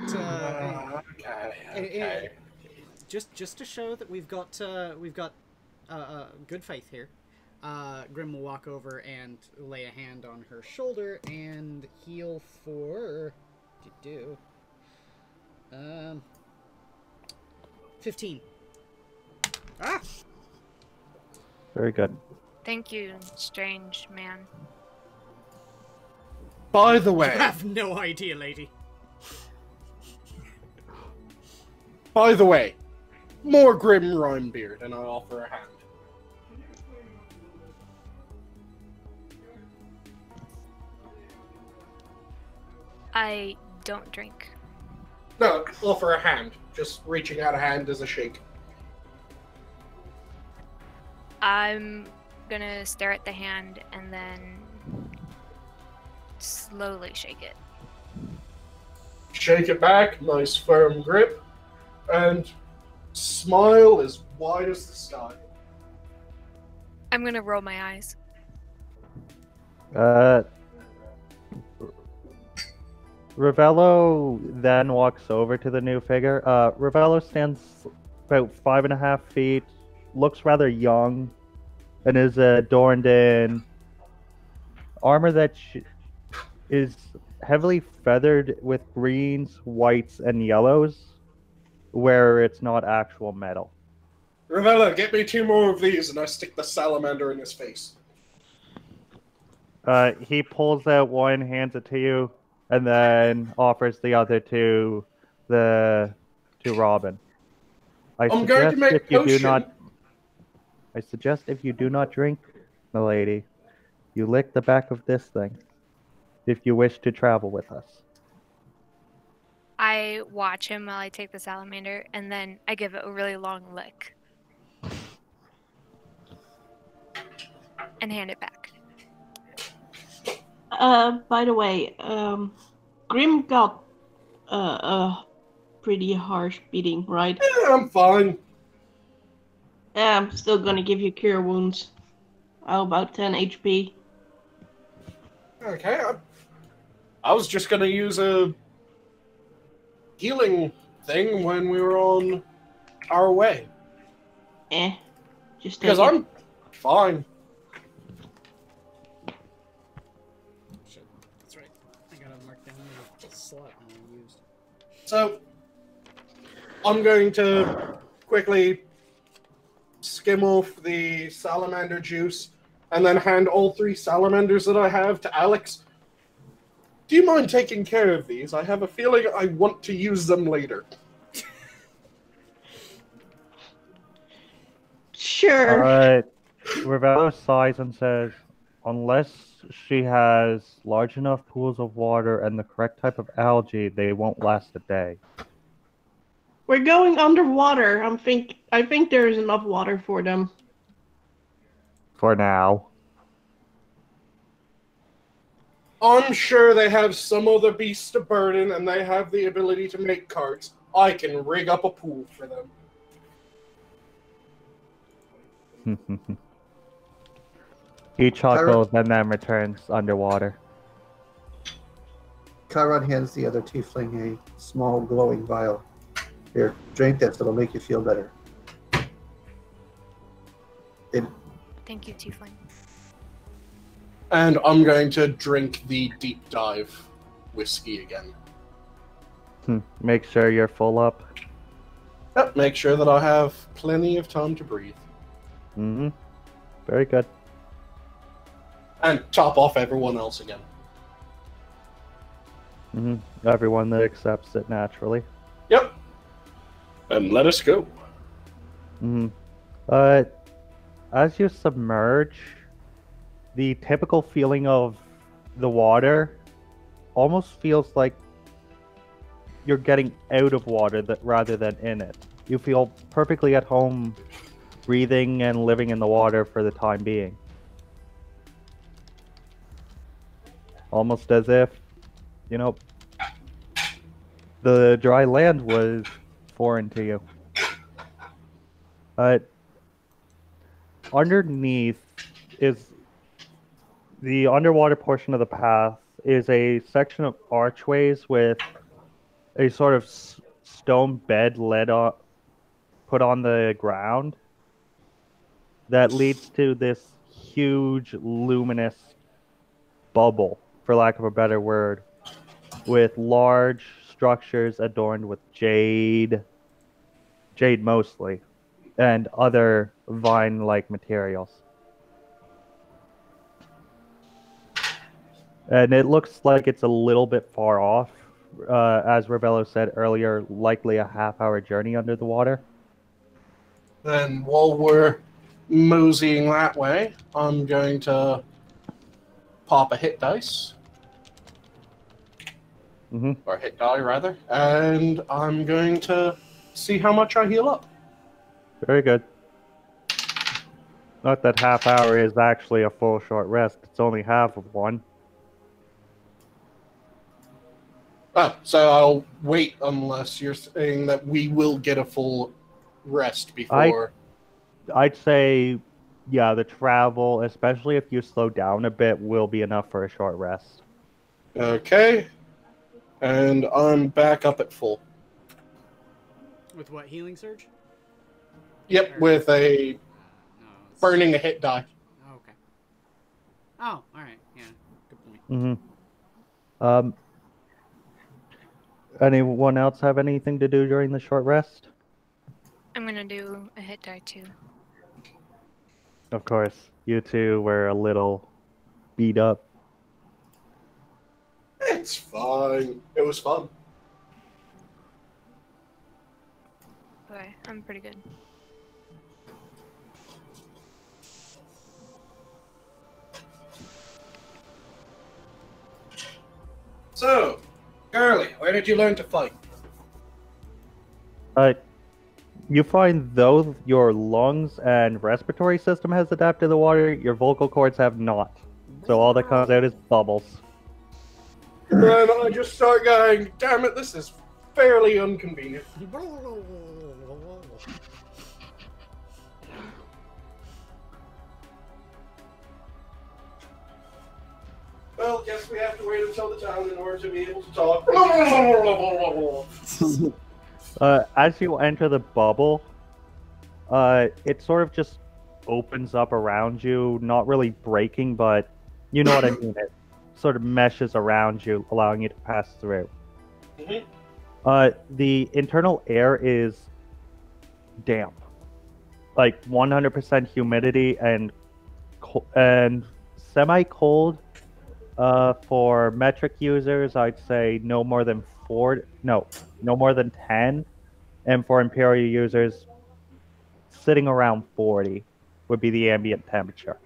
Okay. just to show that we've got good faith here. Grim will walk over and lay a hand on her shoulder and heal for 15. Ah! Very good. Thank you, strange man. By the I way, have no idea, lady. more grim Rhymebeard, and I offer a hand. I don't drink. No, offer a hand. Just reaching out a hand as a shake. I'm gonna stare at the hand and then slowly shake it. Shake it back, nice firm grip, and smile as wide as the sky. I'm gonna roll my eyes. Ravello then walks over to the new figure. Ravello stands about 5.5 feet, looks rather young, and is adorned in armor that is heavily feathered with greens, whites, and yellows, where it's not actual metal. Ravella, get me 2 more of these, and I stick the salamander in his face. He pulls out one, hands it to you, and then offers the other to Robin. I'm going to make potion. I suggest if you do not drink, milady, you lick the back of this thing, if you wish to travel with us. I watch him while I take the salamander, and then I give it a really long lick. And hand it back. By the way, Grim got a pretty harsh beating, right? Yeah, I'm fine. Yeah, I'm still gonna give you cure wounds. How about 10 HP? Okay, I was just gonna use a healing thing when we were on our way. Just because I'm fine. Shit, that's right. I gotta mark down the slot I used. So, I'm going to quickly skim off the salamander juice and then hand all 3 salamanders that I have to Alex. Do you mind taking care of these? I have a feeling I want to use them later. Sure. Ravello sighs and says, unless she has large enough pools of water and the correct type of algae, they won't last a day. We're going underwater. I think there is enough water for them. For now. I'm sure they have some other beast to burden and they have the ability to make carts. I can rig up a pool for them. He chuckles and then returns underwater. Chiron hands the other tiefling a small glowing vial. Here, drink this. It'll make you feel better. Thank you, Tiefling. And I'm going to drink the deep dive whiskey again. Make sure you're full up. Yep, make sure that I have plenty of time to breathe. Mm-hmm. Very good. And top off everyone else again. Mm-hmm. Everyone that accepts it naturally. Yep. And let us go. Mm-hmm. As you submerge, the typical feeling of the water almost feels like you're getting out of water rather than in it. You feel perfectly at home breathing and living in the water for the time being. Almost as if, the dry land was foreign to you. Underneath is the underwater portion of the path is a section of archways with a sort of stone bed put on the ground that leads to this huge luminous bubble, for lack of a better word, with large structures adorned with jade mostly, and other vine-like materials. And it looks like it's a little bit far off, as Ravello said earlier, likely a half-hour journey under the water. Then while we're moseying that way, I'm going to pop a hit dice. Or hit die, rather. And I'm going to see how much I heal up. Very good. Not that half hour is actually a full short rest. It's only half of one. Oh, so I'll wait unless you're saying that we will get a full rest before. I'd say, yeah, the travel, especially if you slow down a bit, will be enough for a short rest. Okay. And I'm back up at full. With what, healing surge? Yep, with a burning a hit die. Oh, okay. Oh, alright, yeah. Good point. Anyone else have anything to do during the short rest? I'm gonna do a hit die too. Of course, you two were a little beat up. It's fine. It was fun. Okay, I'm pretty good. So, Girly, where did you learn to fight? You find though your lungs and respiratory system has adapted to the water, your vocal cords have not. So all that comes out is bubbles. Then I just start going, damn it, this is fairly inconvenient. Well, guess we have to wait until the town in order to be able to talk. As you enter the bubble, it sort of just opens up around you, not really breaking, but you know what I mean. It sort of meshes around you, allowing you to pass through. The internal air is damp, like 100% humidity and semi-cold. For metric users, I'd say no more than 10, and for Imperial users, sitting around 40 would be the ambient temperature.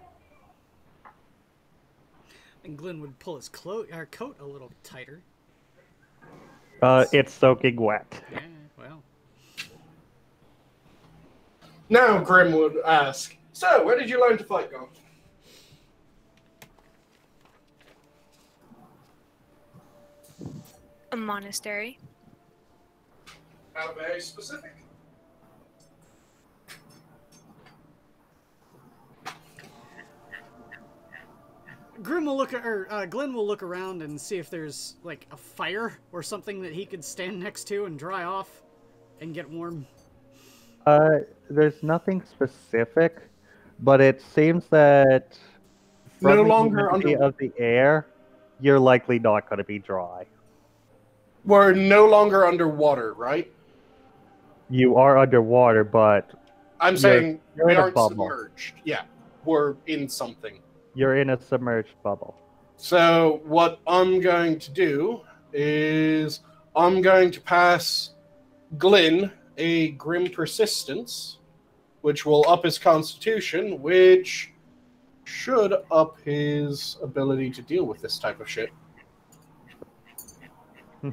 And Glenn would pull his coat a little tighter. It's soaking wet. Yeah, well. Now Grim would ask, so where did you learn to fight, Go? A monastery. How very specific. Grim will look at, or Glenn will look around and see if there's like a fire or something that he could stand next to and dry off and get warm. There's nothing specific, but it seems that from No the longer humidity of the air, you're likely not going to be dry. We're no longer underwater, right? You are underwater, but I'm saying you're we in a aren't bubble. submerged. Yeah, we're in something. You're in a submerged bubble. So what I'm going to do is I'm going to pass Glyn a Grim Persistence, which will up his Constitution, which should up his ability to deal with this type of shit. I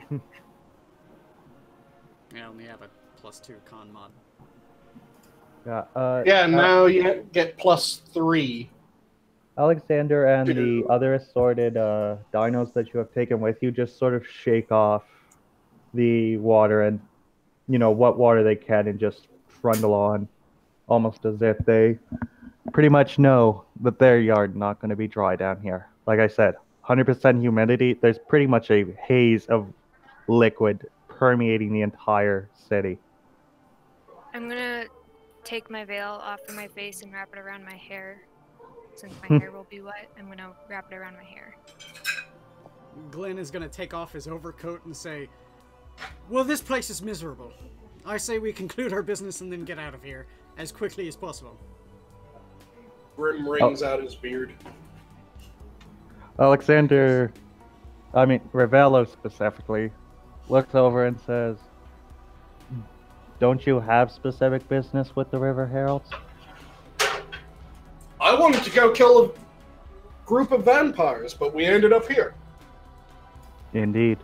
only have a +2 con mod. Yeah. Now you get +3. Alexander and the other assorted dinos that you have taken with you just sort of shake off the water and, what water they can and just trundle on, almost as if they pretty much know that their yard not going to be dry down here. Like I said, 100% humidity. There's pretty much a haze of liquid permeating the entire city. I'm gonna take my veil off of my face and wrap it around my hair. Since my hair will be wet, I'm gonna wrap it around my hair. Glenn is gonna take off his overcoat and say, well, this place is miserable. I say we conclude our business and then get out of here as quickly as possible. Grim wrings out his beard. Ravello specifically, looks over and says, don't you have specific business with the River Heralds? I wanted to go kill a group of vampires, but we ended up here. Indeed.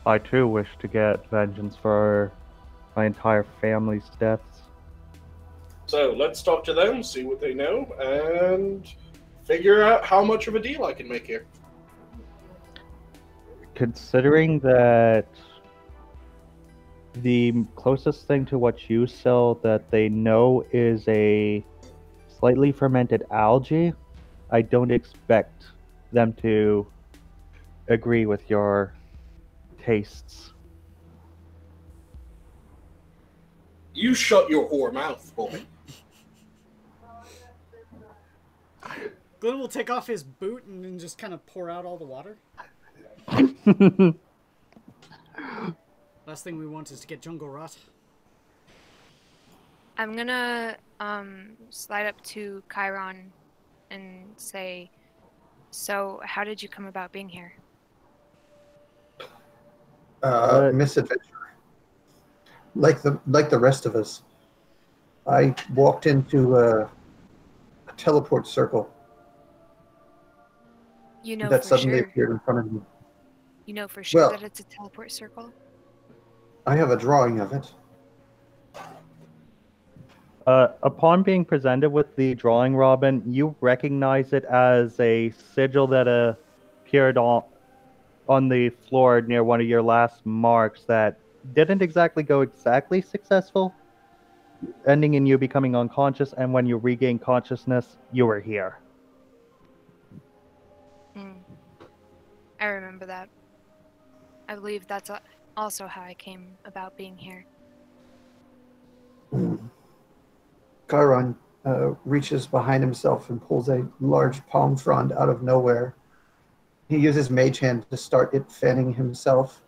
I too wish to get vengeance for my entire family's deaths. So let's talk to them, see what they know, and figure out how much of a deal I can make here. Considering that the closest thing to what you sell that they know is a slightly fermented algae, I don't expect them to agree with your tastes. You shut your whore mouth, boy. Glenn will take off his boot and then just kind of pour out all the water. Last thing we want is to get jungle rot. I'm gonna slide up to Chiron and say, so how did you come about being here? Misadventure. Like the rest of us. I walked into a teleport circle You know that for suddenly sure. appeared in front of me. You know for sure Well- that it's a teleport circle? I have a drawing of it. Upon being presented with the drawing, Robin, you recognize it as a sigil that appeared on the floor near one of your last marks that didn't exactly go exactly successful, ending in you becoming unconscious, and when you regained consciousness, you were here. I remember that. I believe that's also how I came about being here. Chiron reaches behind himself and pulls a large palm frond out of nowhere. He uses Mage Hand to start it fanning himself.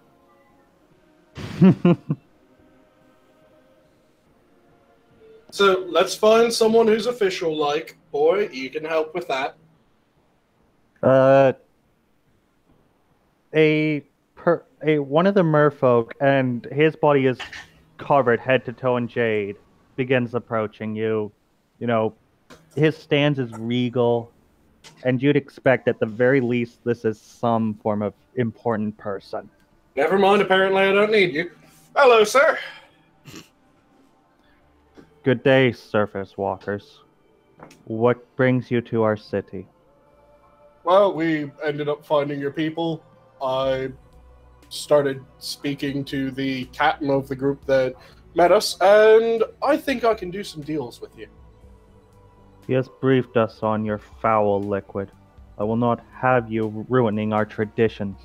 So let's find someone who's official, like, boy, you can help with that. One of the merfolk, and his body is covered head to toe in jade, begins approaching you. You know, his stance is regal, and you'd expect at the very least this is some form of important person. Never mind, apparently I don't need you. Hello, sir. Good day, surface walkers. What brings you to our city? Well, we ended up finding your people. I started speaking to the captain of the group that met us, and I think I can do some deals with you. He has briefed us on your foul liquid. I will not have you ruining our traditions.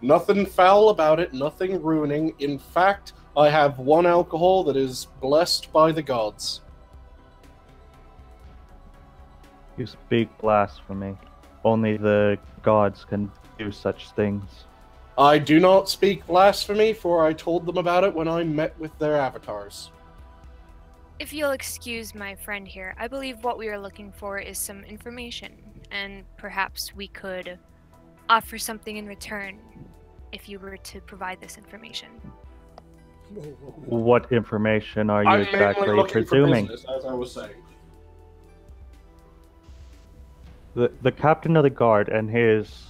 Nothing foul about it, nothing ruining. In fact, I have one alcohol that is blessed by the gods. You speak blasphemy. Only the gods can do such things. I do not speak blasphemy, for I told them about it when I met with their avatars. If you'll excuse my friend here, I believe what we are looking for is some information, and perhaps we could offer something in return if you were to provide this information. What information are you I'm mainly exactly looking presuming? for business, as I was saying. The captain of the guard and his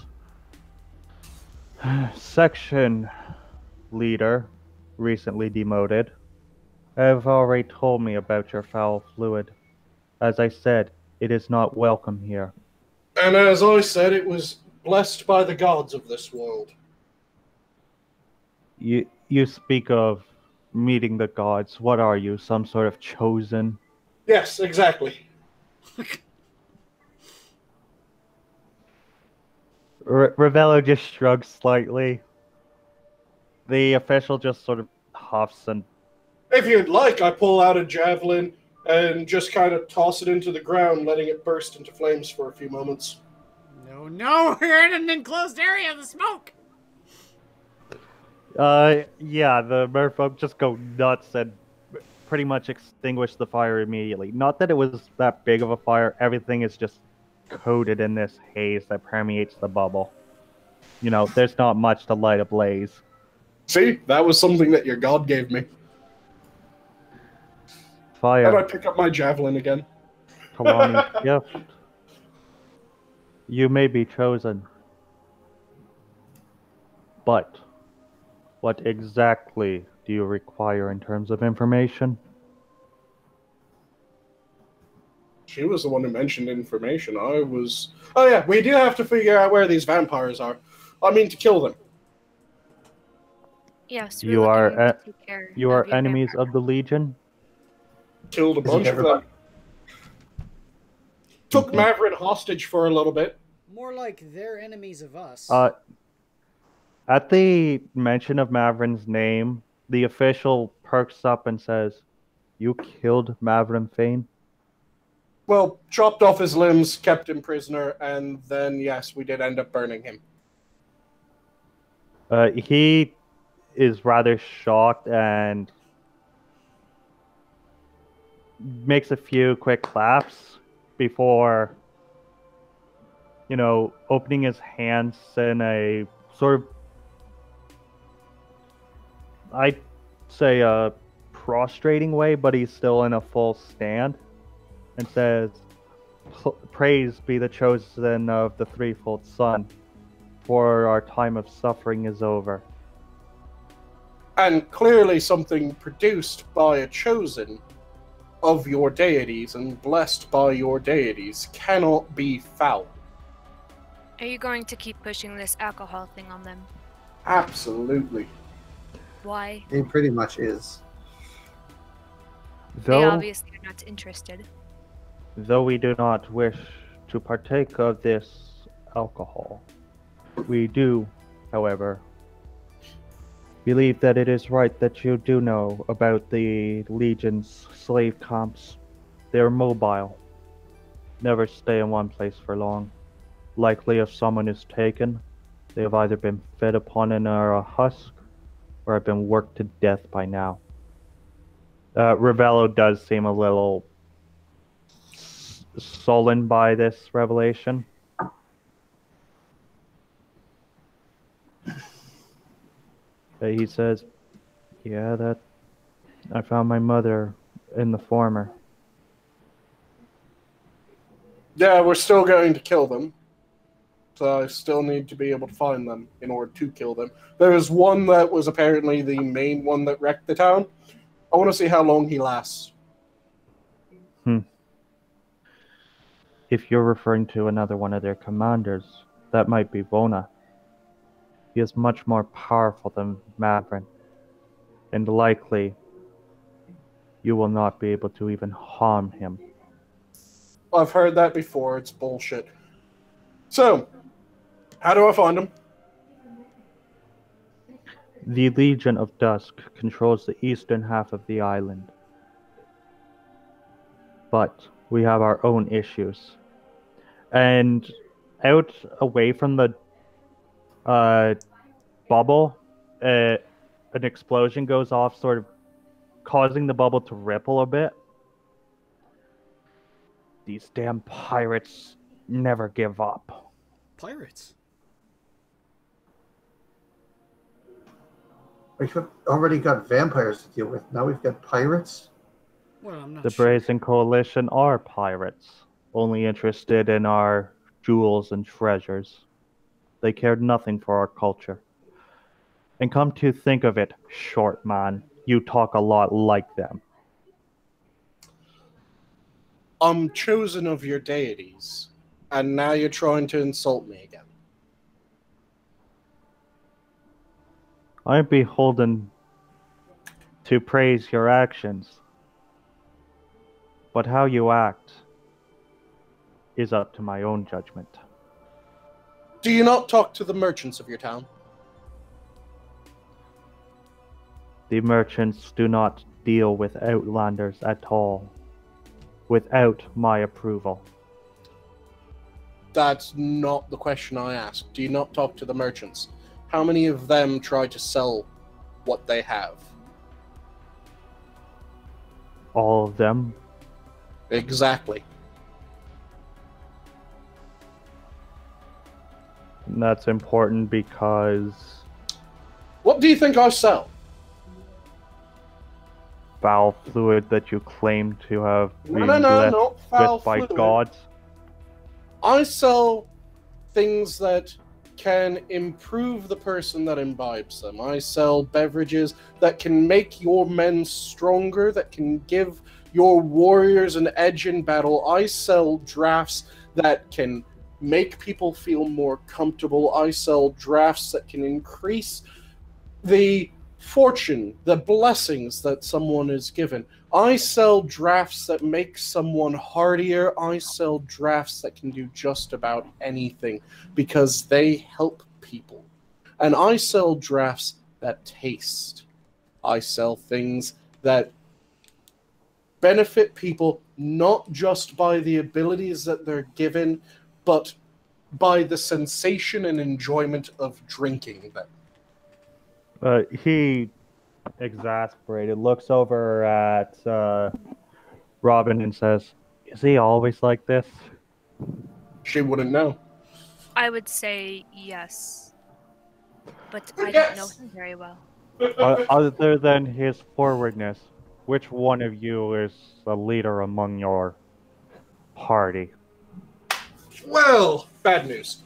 section leader, recently demoted, have already told me about your foul fluid. As I said, it is not welcome here. And as I said, it was blessed by the gods of this world. You speak of meeting the gods. What are you, some sort of chosen? Yes, exactly. Ravello just shrugs slightly. The official just sort of huffs and... If you'd like, I pull out a javelin and just kind of toss it into the ground, letting it burst into flames for a few moments. No, we're in an enclosed area of the smoke! Yeah, the merfolk just go nuts and pretty much extinguish the fire immediately. Not that it was that big of a fire, everything is just coated in this haze that permeates the bubble. You know, there's not much to light a blaze. See, that was something that your god gave me. Fire. And I pick up my javelin again. Kalani's gift. You may be chosen. But what exactly do you require in terms of information? She was the one who mentioned information. I was... Oh yeah, we do have to figure out where these vampires are. I mean to kill them. Yes, You we're are looking to take care You are of your enemies vampire. of the Legion? Killed a Is it bunch of them. everybody? Took Maverick hostage for a little bit. More like they're enemies of us. At the mention of Mavrin's name, the official perks up and says, "You killed Mavrin Fane?" Well, chopped off his limbs, kept him prisoner, and then, yes, we did end up burning him. He is rather shocked and makes a few quick claps before, opening his hands in a sort of, I'd say, a prostrating way, but he's still in a full stand, and says, "Praise be the chosen of the threefold Sun, for our time of suffering is over." And clearly something produced by a chosen of your deities and blessed by your deities cannot be foul. Are you going to keep pushing this alcohol thing on them? Absolutely. Why? He pretty much is. They obviously are not interested. Though we do not wish to partake of this alcohol, we do, however, believe that it is right that you do know about the Legion's slave camps. They are mobile, never stay in one place for long. Likely if someone is taken, they have either been fed upon in a husk or have been worked to death by now. Ravello does seem a little sullen by this revelation. He says, "Yeah, that I found my mother in the former." Yeah, we're still going to kill them. So I still need to be able to find them in order to kill them. There is one that was apparently the main one that wrecked the town. I want to see how long he lasts. If you're referring to another one of their commanders, that might be Vona. He is much more powerful than Mavrin, and likely you will not be able to even harm him. I've heard that before. It's bullshit. So, how do I find him? The Legion of Dusk controls the eastern half of the island. But we have our own issues. And out away from the bubble, an explosion goes off, sort of causing the bubble to ripple a bit. These damn pirates never give up. Pirates? We've already got vampires to deal with. Now we've got pirates. Well, I'm not The sure. Brazen Coalition are pirates, only interested in our jewels and treasures. They cared nothing for our culture. And come to think of it, short man, you talk a lot like them. I'm chosen of your deities, and now you're trying to insult me again. I am beholden to praise your actions, but how you act is up to my own judgment. Do you not talk to the merchants of your town? The merchants do not deal with outlanders at all, without my approval. That's not the question I asked. Do you not talk to the merchants? How many of them try to sell what they have? All of them. Exactly. And that's important because What do you think I sell? foul fluid that you claim to have No, been blessed not foul with by fluid. gods? I sell things that can improve the person that imbibes them. I sell beverages that can make your men stronger, that can give your warriors an edge in battle. I sell drafts that can make people feel more comfortable. I sell drafts that can increase the fortune, the blessings that someone is given. I sell drafts that make someone hardier. I sell drafts that can do just about anything because they help people. And I sell drafts that taste. I sell things that benefit people not just by the abilities that they're given, but by the sensation and enjoyment of drinking them. He, exasperated, looks over at Robin and says, "Is he always like this?" She wouldn't know. I would say yes, but I don't know Yes. him very well. Other than his forwardness, which one of you is a leader among your party? Well, bad news.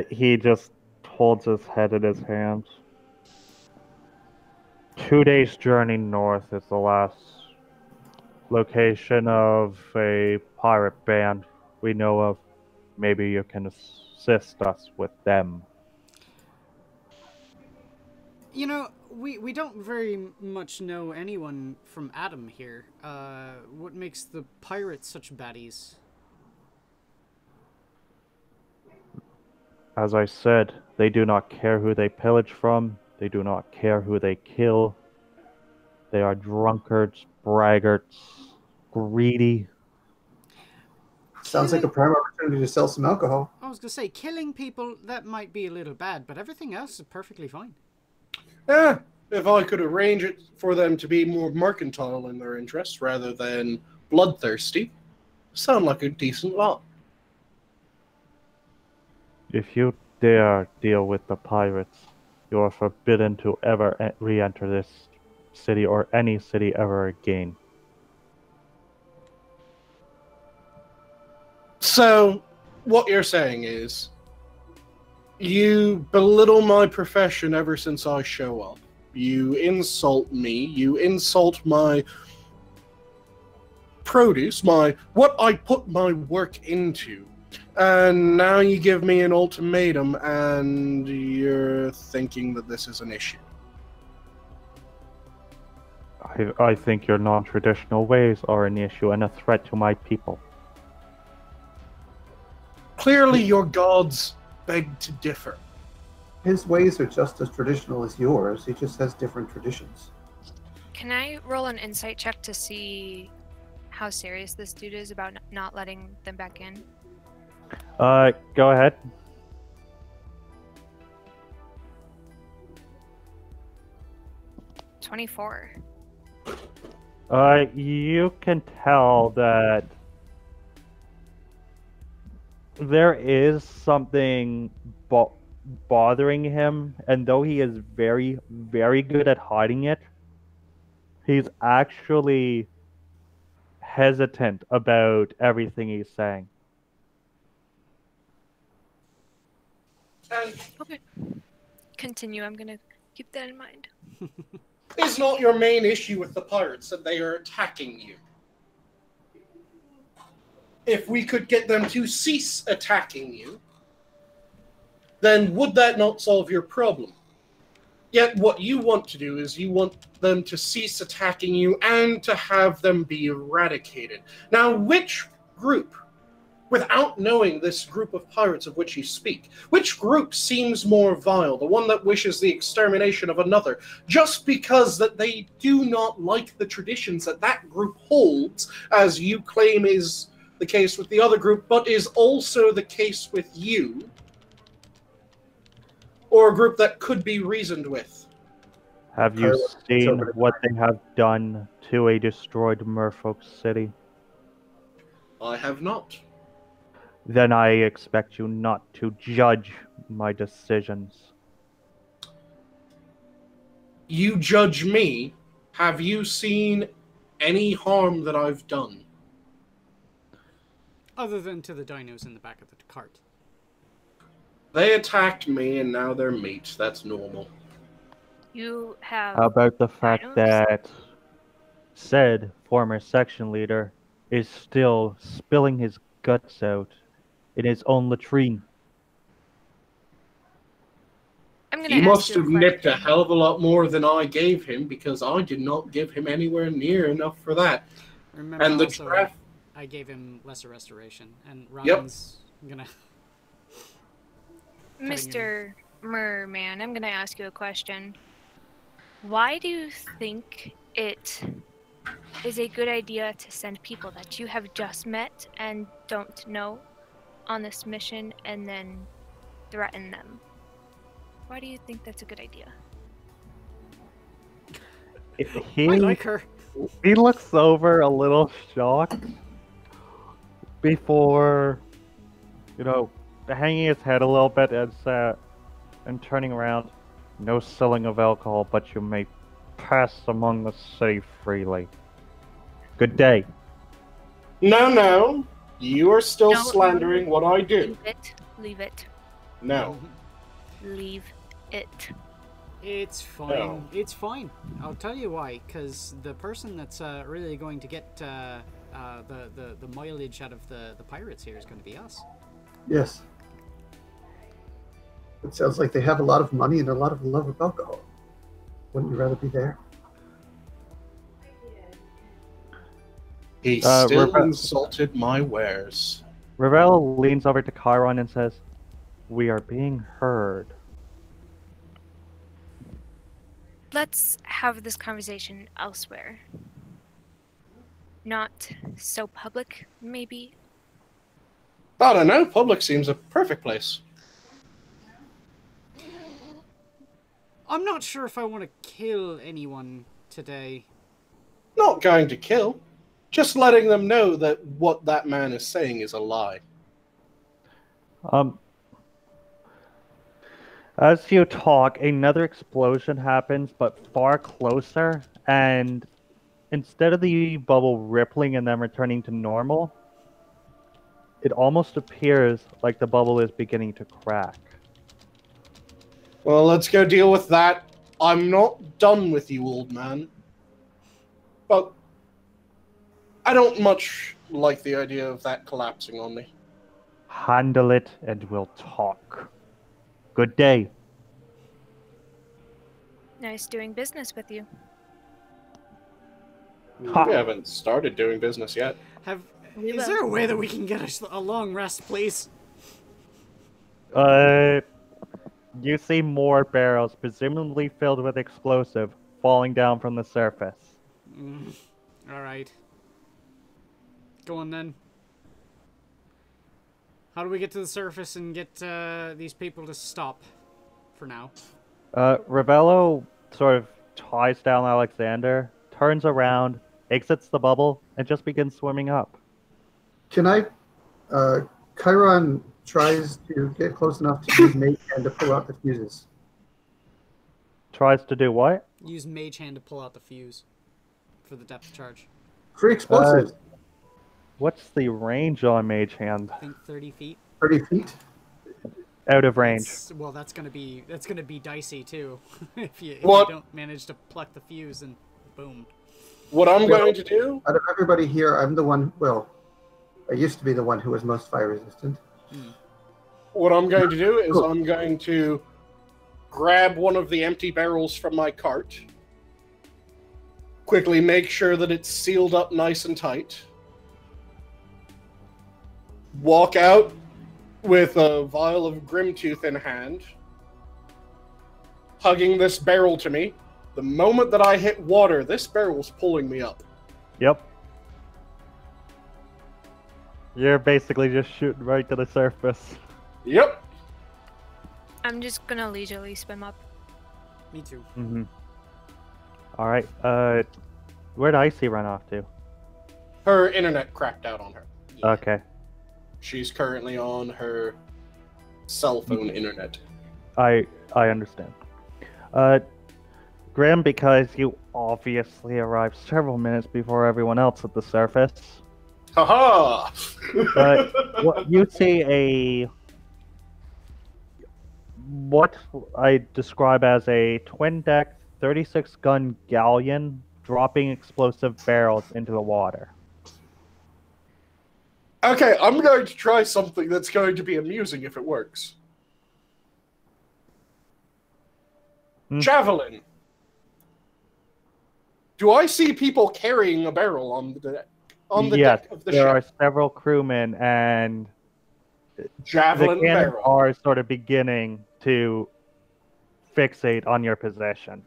He just holds his head in his hands. 2 days' journey north is the last location of a pirate band we know of. Maybe you can assist us with them. You know, we don't very much know anyone from Adam here. What makes the pirates such baddies? As I said, they do not care who they pillage from. They do not care who they kill. They are drunkards, braggarts, greedy. Sounds like a prime opportunity to sell some alcohol. I was gonna say, killing people, that might be a little bad, but everything else is perfectly fine. Yeah, if I could arrange it for them to be more mercantile in their interests rather than bloodthirsty, sound like a decent lot. If you dare deal with the pirates, you are forbidden to ever re-enter this city or any city ever again. So, what you're saying is, you belittle my profession ever since I show up. You insult me. You insult my produce, what I put my work into. And now you give me an ultimatum and you're thinking that this is an issue. I think your non-traditional ways are an issue and a threat to my people. Clearly your gods beg to differ. His ways are just as traditional as yours. He just has different traditions. Can I roll an insight check to see how serious this dude is about not letting them back in? Go ahead. $24. You can tell that there is something bothering him, and though he is very, very good at hiding it, he's actually hesitant about everything he's saying. Okay. Continue. I'm gonna keep that in mind. Is not your main issue with the pirates that they are attacking you. If we could get them to cease attacking you, then would that not solve your problem? Yet what you want to do is you want them to cease attacking you and to have them be eradicated. Now, which group, without knowing this group of pirates of which you speak, which group seems more vile, the one that wishes the extermination of another, just because that they do not like the traditions that that group holds, as you claim is the case with the other group, but is also the case with you, or a group that could be reasoned with? Have you seen what they have done to a destroyed merfolk city? I have not. Then I expect you not to judge my decisions. you judge me. Have you seen any harm that I've done? Other than to the dinos in the back of the cart. They attacked me and now they're meat. That's normal. You have. How about the fact dinos? that said former section leader is still spilling his guts out in his own latrine? I'm gonna He ask must you a have nipped a question. hell of a lot more than I gave him because I did not give him anywhere near enough for that. Remember And the also, draft. I gave him lesser restoration, and Yep. Ryan's gonna... Mr. Merman, I'm gonna ask you a question. Why do you think it is a good idea to send people that you have just met and don't know on this mission and then threaten them? Why do you think that's a good idea? He, I like her. he looks over a little shocked before, hanging his head a little bit and turning around. No selling of alcohol, but you may pass among the city freely. Good day. No. You are still No, slandering what I do. Leave it. Leave it. No. Leave it. It's fine. No. It's fine. I'll tell you why. Because the person that's really going to get the mileage out of the pirates here is going to be us. Yes. It sounds like they have a lot of money and a lot of love of alcohol. Wouldn't you rather be there? He still Rebecca- insulted my wares. Ravel leans over to Chiron and says, "We are being heard." Let's have this conversation elsewhere. Not so public, maybe? I don't know. Public seems a perfect place. I'm not sure if I want to kill anyone today. Not going to kill. Just letting them know that what that man is saying is a lie. As you talk, another explosion happens, but far closer, and instead of the bubble rippling and then returning to normal, it almost appears like the bubble is beginning to crack. Well, let's go deal with that. I'm not done with you, old man. But I don't much like the idea of that collapsing on me. Handle it and we'll talk. Good day. Nice doing business with you. Ha. We haven't started doing business yet. We Is will. there a way that we can get a long rest, please? You see more barrels, presumably filled with explosive, falling down from the surface. Alright. Go on then. How do we get to the surface and get these people to stop for now? Ravello sort of ties down Alexander, turns around, exits the bubble, and just begins swimming up. Can I? Chiron tries to get close enough to use mage hand to pull out the fuses. Tries to do what? Use mage hand to pull out the fuse for the depth charge. Free explosives. What's the range on Mage Hand? I think 30 feet. 30 feet. Out of range. Well, that's gonna be dicey too. if you What? don't manage to pluck the fuse, and boom. What I'm going to do? Out of everybody here, I'm the one. Well, I used to be the one who was most fire resistant. What I'm going to do is I'm going to grab one of the empty barrels from my cart, quickly make sure that it's sealed up nice and tight, walk out with a vial of Grimtooth in hand, hugging this barrel to me. The moment that I hit water, this barrel's pulling me up. Yep. You're basically just shooting right to the surface. Yep. I'm just gonna leisurely swim up. Me too. Mm-hmm. Alright, where'd Icy run off to? Her internet cracked out on her. Yeah. Okay. She's currently on her cell phone internet. I understand. Grim, because you obviously arrived several minutes before everyone else at the surface. Haha! What you see what I describe as a twin-deck 36-gun galleon dropping explosive barrels into the water. Okay, I'm going to try something that's going to be amusing if it works. Javelin. Do I see people carrying a barrel on the deck? Deck of the there ship? are several crewmen, and Javelin the cannons barrel. are sort of beginning to fixate on your possession.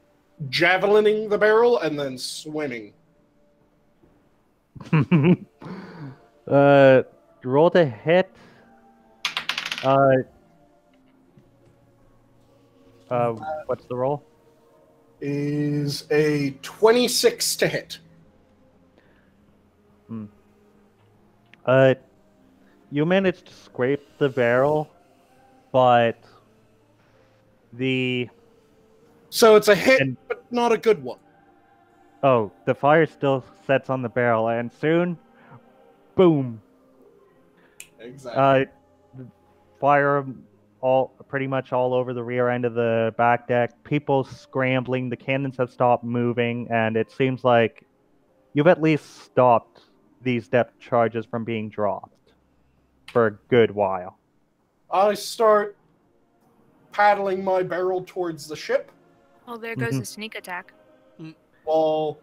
Javelining the barrel and then swimming. Roll to hit. What's the roll? Is a 26 to hit. You managed to scrape the barrel, but So it's a hit, but not a good one. Oh, the fire still sets on the barrel, and soon, boom. Exactly. Fire pretty much all over the rear end of the back deck. People scrambling. The cannons have stopped moving, and it seems like you've at least stopped these depth charges from being dropped for a good while. I start paddling my barrel towards the ship. Oh, there goes the sneak attack. Well,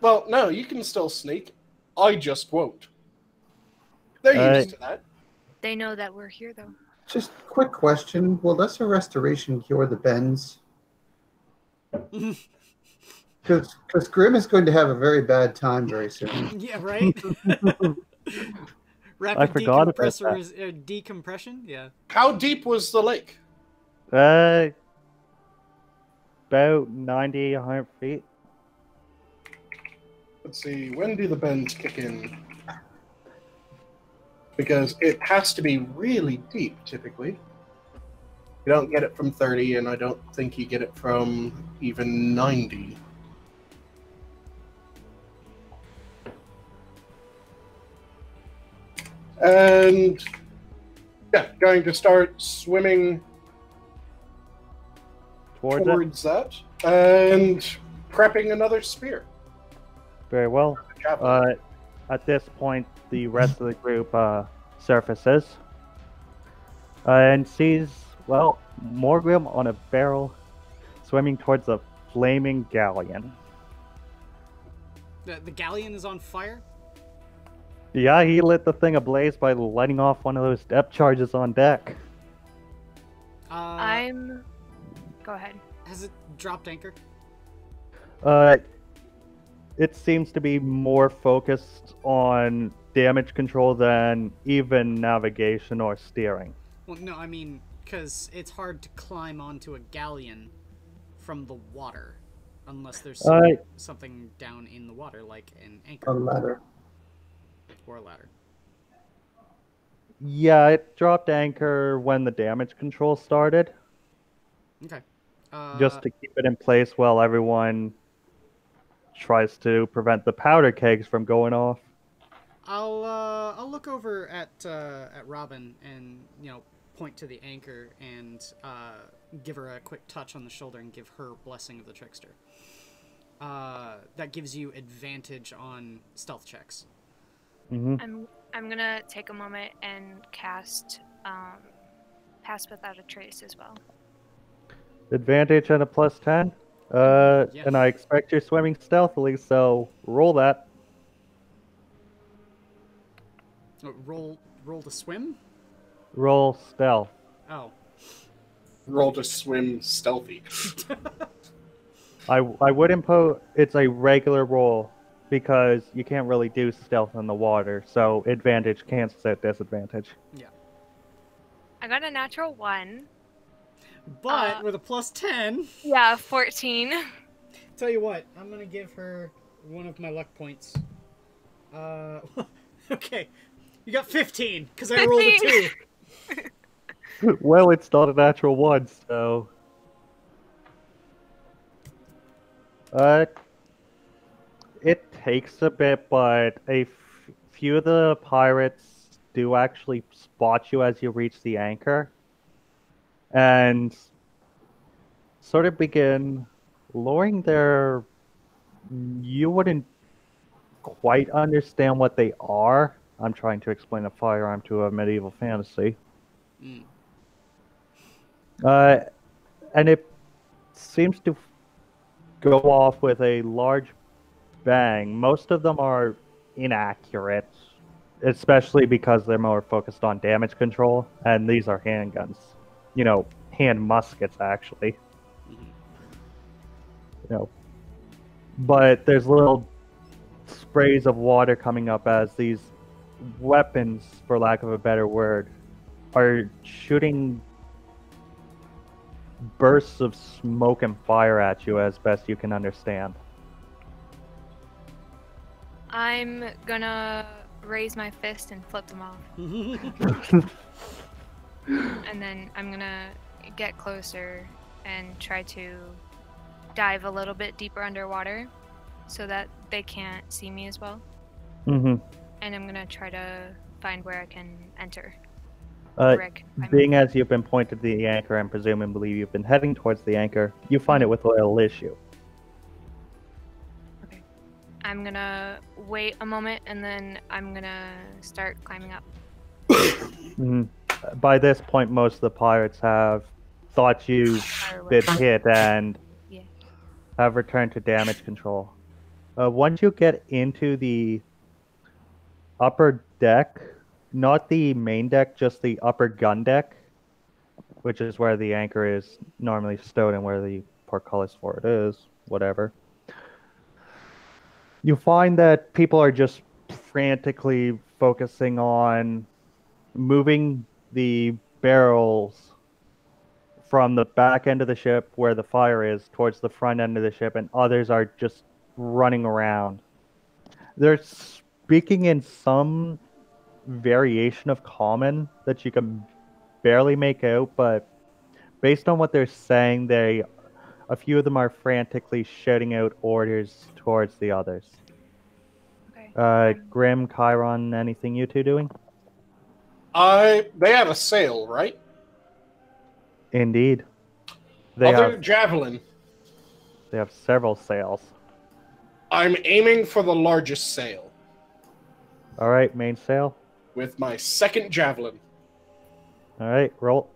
no, you can still sneak. I just won't. They're used to that. They know that we're here, though. Just quick question. Will Lesser Restoration cure the bends? Because Grim is going to have a very bad time very soon. Yeah, right? Rapid decompression? Yeah. How deep was the lake? About 90, 100 feet. Let's see, when do the bends kick in? Because it has to be really deep, typically. You don't get it from 30, and I don't think you get it from even 90. And yeah, going to start swimming towards that and prepping another spear. Very well. At this point, the rest of the group surfaces and sees, well, Morgrim on a barrel swimming towards a flaming galleon. The galleon is on fire? Yeah, he lit the thing ablaze by lighting off one of those depth charges on deck. Go ahead. Has it dropped anchor? It seems to be more focused on damage control than even navigation or steering. Well, no, I mean, because it's hard to climb onto a galleon from the water, unless there's something down in the water, like an anchor. A ladder. Or a ladder. Yeah, it dropped anchor when the damage control started. Okay. Just to keep it in place while everyone tries to prevent the powder kegs from going off. I'll look over at Robin and point to the anchor and give her a quick touch on the shoulder and give her blessing of the trickster. That gives you advantage on stealth checks. I'm gonna take a moment and cast Pass Without a Trace as well. Advantage and a +10. And I expect you're swimming stealthily, so roll that. Roll to swim? Roll stealth. Oh. Roll to swim stealthy. I would impose it's a regular roll because you can't really do stealth in the water, so advantage cancels out disadvantage. Yeah. I got a natural 1. But with a +10. Yeah, 14. Tell you what, I'm gonna give her one of my luck points. Okay. You got 15, because I rolled a 2. Well, it's not a natural 1, so... Uh, it takes a bit, but few of the pirates do actually spot you as you reach the anchor, and sort of begin lowering their. You wouldn't quite understand what they are. I'm trying to explain a firearm to a medieval fantasy. Mm. And it seems to go off with a large bang. Most of them are inaccurate, especially because they're more focused on damage control, and these are handguns. You know, hand muskets, actually. Mm-hmm. You know, but there's little sprays of water coming up as these weapons, for lack of a better word, are shooting bursts of smoke and fire at you as best you can understand. I'm gonna raise my fist and flip them off. And then I'm gonna get closer and try to dive a little bit deeper underwater so that they can't see me as well. Mm-hmm. And I'm gonna try to find where I can enter. Being as you've been pointed to the anchor and presumably you've been heading towards the anchor, you find it with a little issue. Okay. I'm gonna wait a moment and then I'm gonna start climbing up. Mm-hmm. By this point, most of the pirates have thought you've been hit and have returned to damage control. Once you get into the upper deck, not the main deck, just the upper gun deck, which is where the anchor is normally stowed and where the portcullis for it is, whatever. You find that people are just frantically focusing on moving the barrels from the back end of the ship where the fire is towards the front end of the ship, and others are just running around. They're speaking in some variation of common that you can barely make out, but based on what they're saying, a few of them are frantically shouting out orders towards the others. Okay. Grim, Chiron, anything you two doing? They have a sail, right? Indeed. Javelin. They have several sails. I'm aiming for the largest sail. All right, main sail. With my second javelin. All right, roll.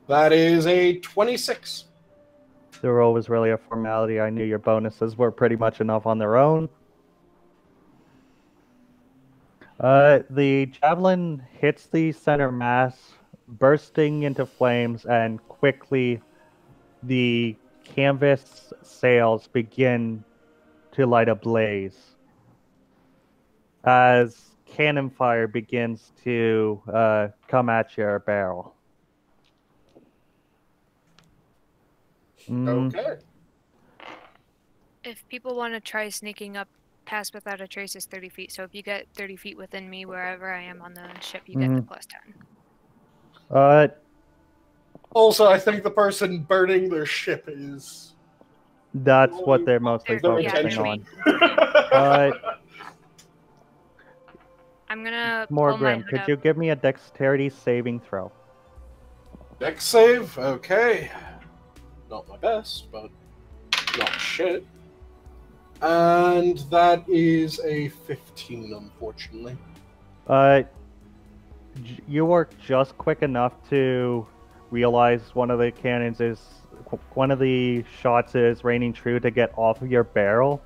That is a 26. The roll was really a formality. I knew your bonuses were pretty much enough on their own. The javelin hits the center mass, bursting into flames, and quickly the canvas sails begin to light a blaze as cannon fire begins to come at your barrel. Okay. If people want to try sneaking up, pass without a trace is 30 feet. So if you get 30 feet within me, wherever I am on the ship, you get the plus 10. Also, I think the person burning their ship is... That's what they're mostly focusing on. I'm gonna more pull Grim, my hood could up. you give me a dexterity saving throw? Dex save? Okay. Not my best, but not shit. And that is a 15, unfortunately. You were just quick enough to realize one of the shots is raining true to get off of your barrel.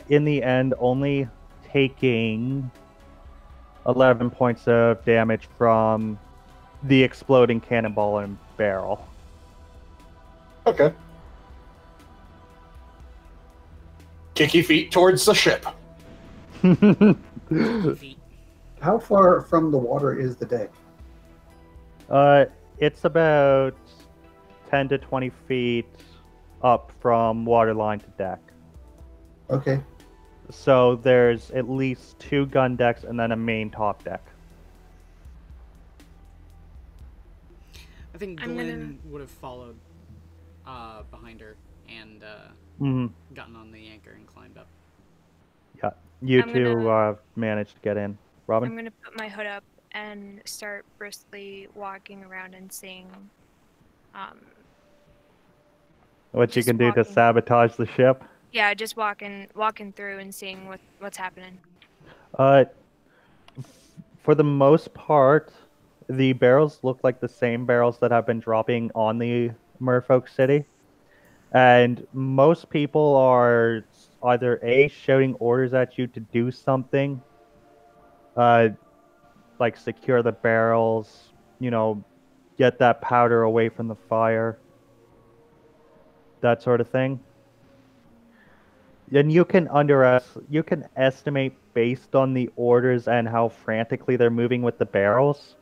In the end, only taking 11 points of damage from the exploding cannonball and barrel. Okay. Kicky feet towards the ship. How far from the water is the deck? It's about 10 to 20 feet up from waterline to deck. Okay. So there's at least 2 gun decks and then a main top deck. I think Glenn would have followed. behind her and gotten on the anchor and climbed up. Yeah, you two managed to get in. Robin? I'm gonna put my hood up and start briskly walking around and seeing. What you can do to sabotage the ship? Yeah, just walking through and seeing what's happening. For the most part, the barrels look like the same barrels that have been dropping on the merfolk city. And most people are either A, shouting orders at you to do something, like secure the barrels, get that powder away from the fire, that sort of thing. And you can estimate based on the orders and how frantically they're moving with the barrels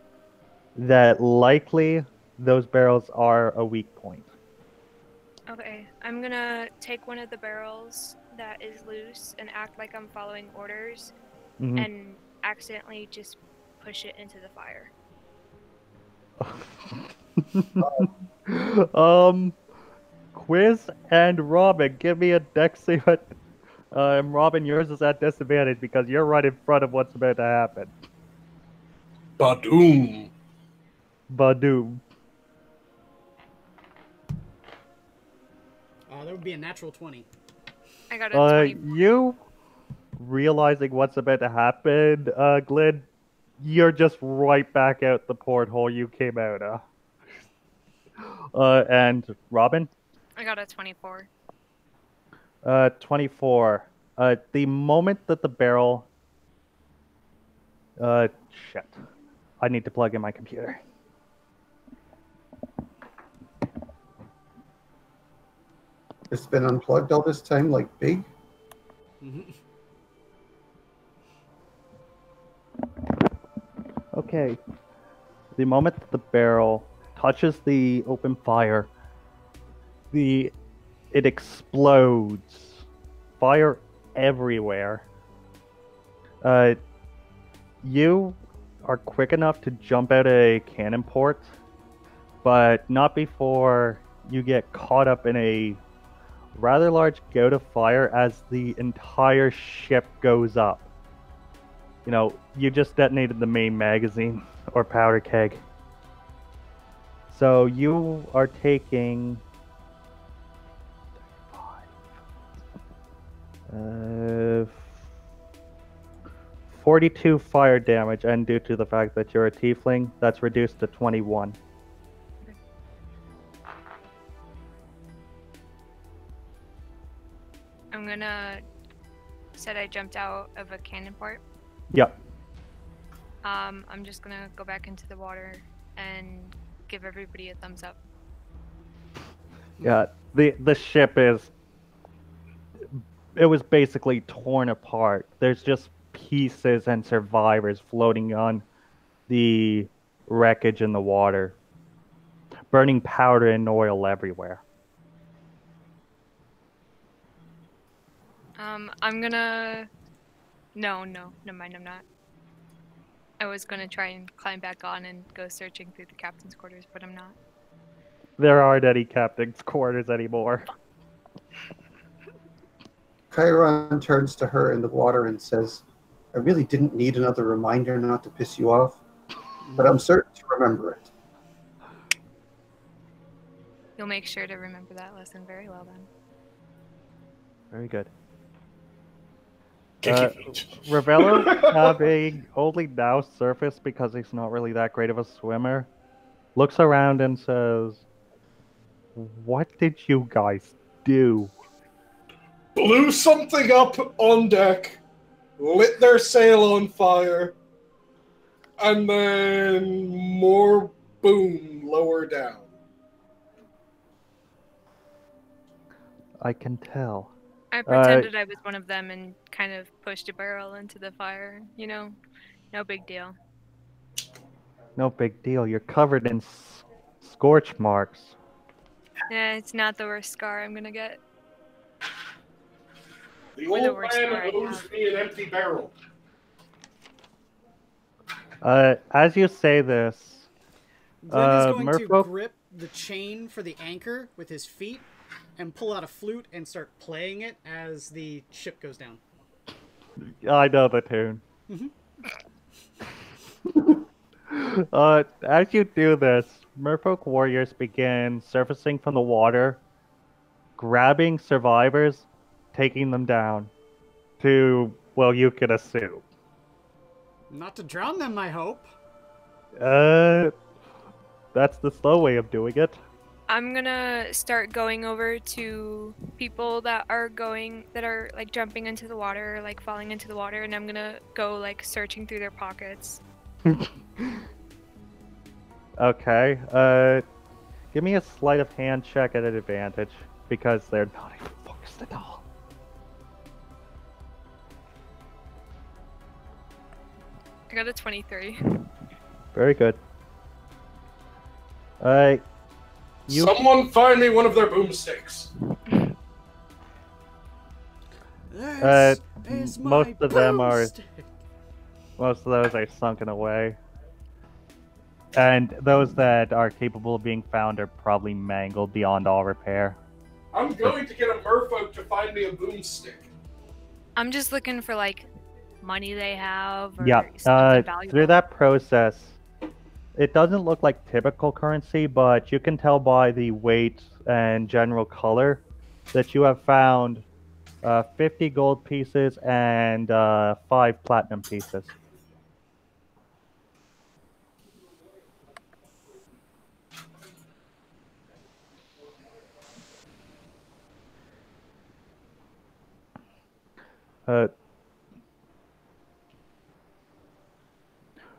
that likely those barrels are a weak point. Okay, I'm gonna take one of the barrels that is loose and act like I'm following orders and accidentally just push it into the fire. Quiz and Robin, give me a dex save. Robin, yours is at disadvantage because you're right in front of what's about to happen. Badoom. Badoom. That would be a natural 20. I got a 20. You realizing what's about to happen, Glenn, you're just right back out the porthole you came out of. And Robin? I got a 24. 24. The moment that the barrel... shit. I need to plug in my computer. It's been unplugged all this time, like big? Okay. The moment that the barrel touches the open fire, it explodes. Fire everywhere. You are quick enough to jump out a cannon port, but not before you get caught up in a rather large gout of fire as the entire ship goes up. You just detonated the main magazine or powder keg. So you are taking 42 fire damage, and due to the fact that you're a tiefling, that's reduced to 21. I'm gonna... Said I jumped out of a cannon port? Yep. I'm just gonna go back into the water and give everybody a thumbs up. Yeah, the ship it was basically torn apart. There's just pieces and survivors floating on the wreckage in the water. Burning powder and oil everywhere. I'm gonna... No, never mind, I'm not. I was gonna try and climb back on and go searching through the captain's quarters, but I'm not. There aren't any captain's quarters anymore. Chiron turns to her in the water and says, I really didn't need another reminder not to piss you off, but I'm certain to remember it. You'll make sure to remember that lesson very well then. Very good. Kick Ravello, having only now surfaced because he's not really that great of a swimmer, looks around and says, what did you guys do? Blew something up on deck, lit their sail on fire, and then more boom lower down. I can tell. I pretended I was one of them and kind of pushed a barrel into the fire, no big deal. No big deal. You're covered in scorch marks. Yeah, it's not the worst scar I'm gonna get. The old man owes me an empty barrel. As you say this, Glenn is going to Merfolk... grip the chain for the anchor with his feet and pull out a flute and start playing it as the ship goes down. I know the tune. As you do this, merfolk warriors begin surfacing from the water, grabbing survivors, taking them down to, well, you could assume. Not to drown them, I hope. That's the slow way of doing it. I'm gonna start going over to people that are like jumping into the water, like falling into the water, and I'm gonna go like searching through their pockets. Okay, give me a sleight of hand check at an advantage, because they're not even focused at all. I got a 23. Very good. Someone find me one of their boomsticks. Most of them are. Most of those are sunken away. And those that are capable of being found are probably mangled beyond all repair. I'm going to get a merfolk to find me a boomstick. I'm just looking for like money they have or Yeah, something valuable. through that process, it doesn't look like typical currency, but you can tell by the weight and general color that you have found 50 gold pieces and 5 platinum pieces.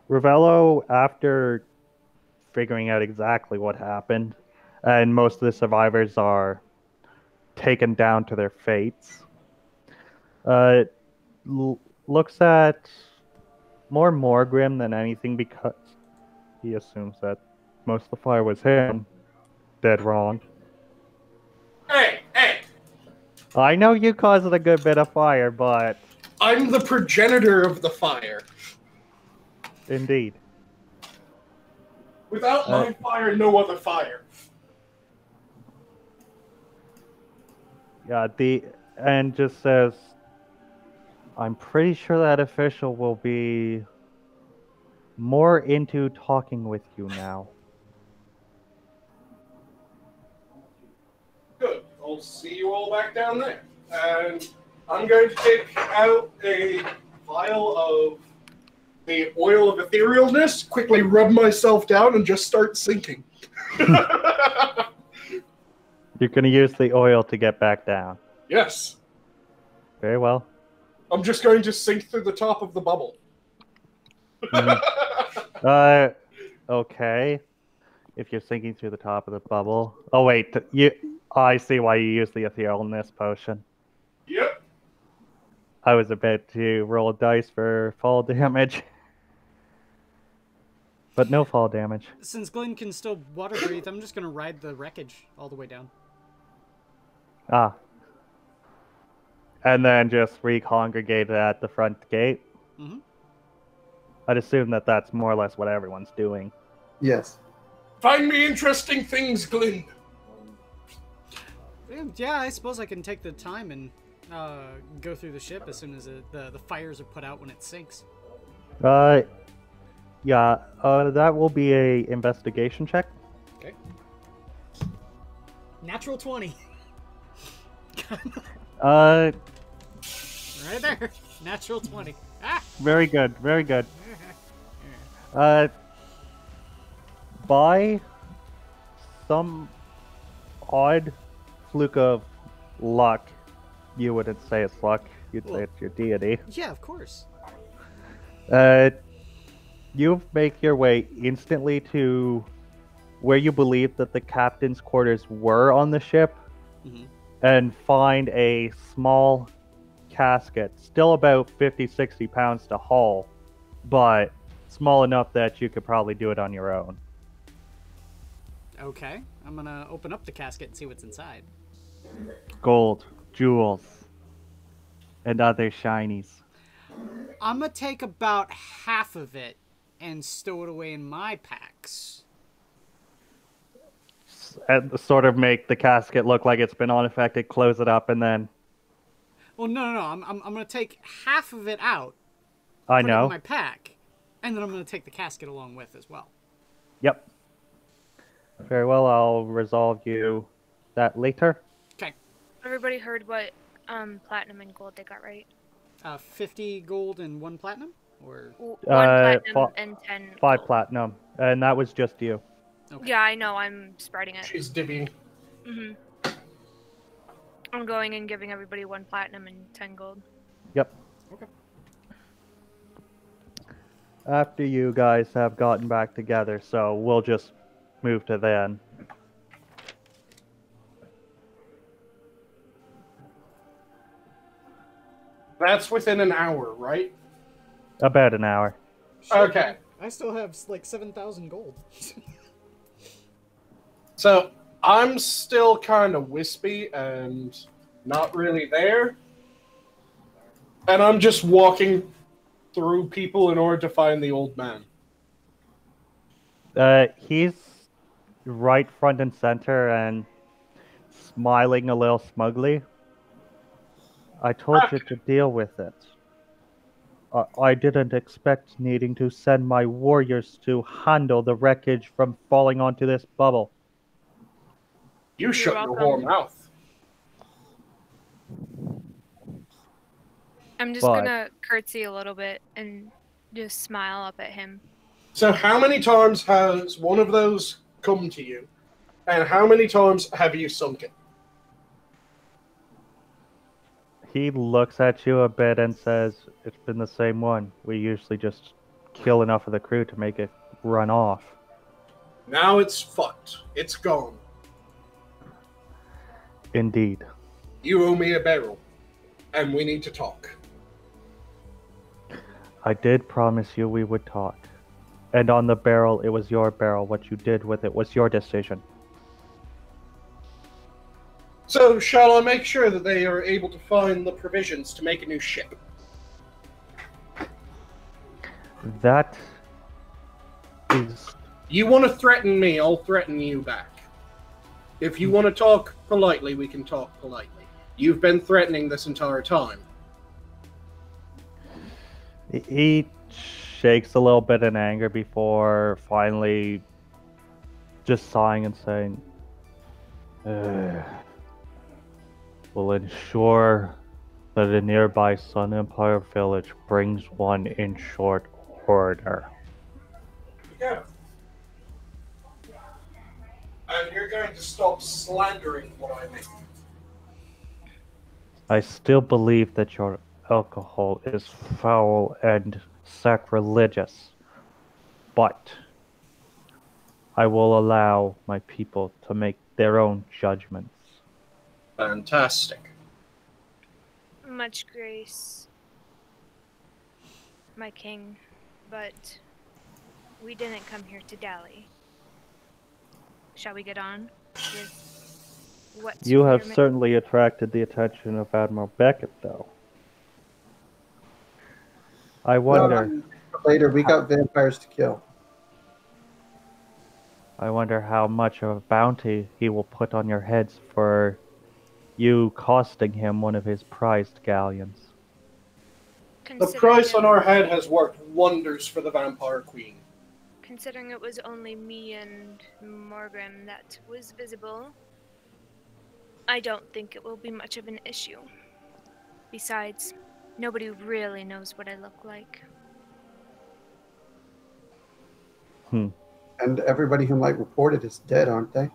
Ravello, after figuring out exactly what happened, and most of the survivors are taken down to their fates, looks at more Morgrim than anything because he assumes that most of the fire was him. Dead wrong. Hey! I know you caused a good bit of fire, but... I'm the progenitor of the fire. Indeed. Without my fire, no other fire. Yeah, and just says, I'm pretty sure that official will be more into talking with you now. Good. I'll see you all back down there. And I'm going to take out a vial of the oil of etherealness, quickly rub myself down, and just start sinking. You're going to use the oil to get back down. Yes. Very well. I'm just going to sink through the top of the bubble. Okay. If you're sinking through the top of the bubble. Oh, wait. I see why you use the etherealness potion. Yep. I was about to roll dice for fall damage. But no fall damage. Since Glenn can still water breathe, I'm just going to ride the wreckage all the way down. Ah. And then just recongregate at the front gate. Mm-hmm. I'd assume that that's more or less what everyone's doing. Yes. Find me interesting things, Glenn. Yeah, I suppose I can take the time and go through the ship as soon as the fires are put out when it sinks. Yeah, that will be a investigation check. Okay. Natural 20. Right there. Natural 20. Ah! Very good, very good. By some odd fluke of luck, you wouldn't say it's luck, you'd say it's your deity. Yeah, of course. You make your way instantly to where you believe that the captain's quarters were on the ship, and find a small casket, still about 50-60 pounds to haul, but small enough that you could probably do it on your own. Okay, I'm gonna open up the casket and see what's inside. Gold, jewels, and other shinies. I'm gonna take about half of it and stow it away in my packs. and sort of make the casket look like it's been unaffected, close it up, and then... Well, no. I'm gonna take half of it out, I put it in know. my pack, and then I'm gonna take the casket along with as well. Yep. Very well, I'll resolve you that later. Okay. Everybody heard what platinum and gold they got, right? 50 gold and 1 platinum? Or... One platinum and 10 5 gold. platinum, and that was just you. Okay. Yeah, I know. I'm spreading it. She's divvying. I'm going and giving everybody 1 platinum and 10 gold. Yep. Okay. After you guys have gotten back together, so we'll just move to then. That's within an hour, right? About an hour. Okay. I still have like 7,000 gold. So I'm still kind of wispy and not really there. And I'm just walking through people in order to find the old man. He's right front and center and smiling a little smugly. I told you to deal with it. I didn't expect needing to send my warriors to handle the wreckage from falling onto this bubble. You shut your whore mouth. I'm just gonna curtsy a little bit and just smile up at him. So how many times has one of those come to you? And how many times have you sunk it? He looks at you a bit and says, "It's been the same one. We usually just kill enough of the crew to make it run off." Now it's fucked. It's gone. Indeed. You owe me a barrel. And we need to talk. I did promise you we would talk. And on the barrel, it was your barrel. What you did with it was your decision. So, shall I make sure that they are able to find the provisions to make a new ship? That is... You want to threaten me, I'll threaten you back. If you want to talk politely, we can talk politely. You've been threatening this entire time. He shakes a little bit in anger before finally just sighing and saying, "Will ensure that a nearby Sun Empire village brings one in short order." Yeah. And you're going to stop slandering what I make. I still believe that your alcohol is foul and sacrilegious, but I will allow my people to make their own judgments. Fantastic. Much grace, my king, but we didn't come here to dally. Shall we get on with what's You have your certainly attracted the attention of Admiral Beckett, though. I wonder... Later, we got vampires to kill. I wonder how much of a bounty he will put on your heads for you costing him one of his prized galleons. The price on our head has worked wonders for the Vampire Queen. Considering it was only me and Morgan that was visible, I don't think it will be much of an issue. Besides, nobody really knows what I look like. And everybody who might report it is dead, aren't they?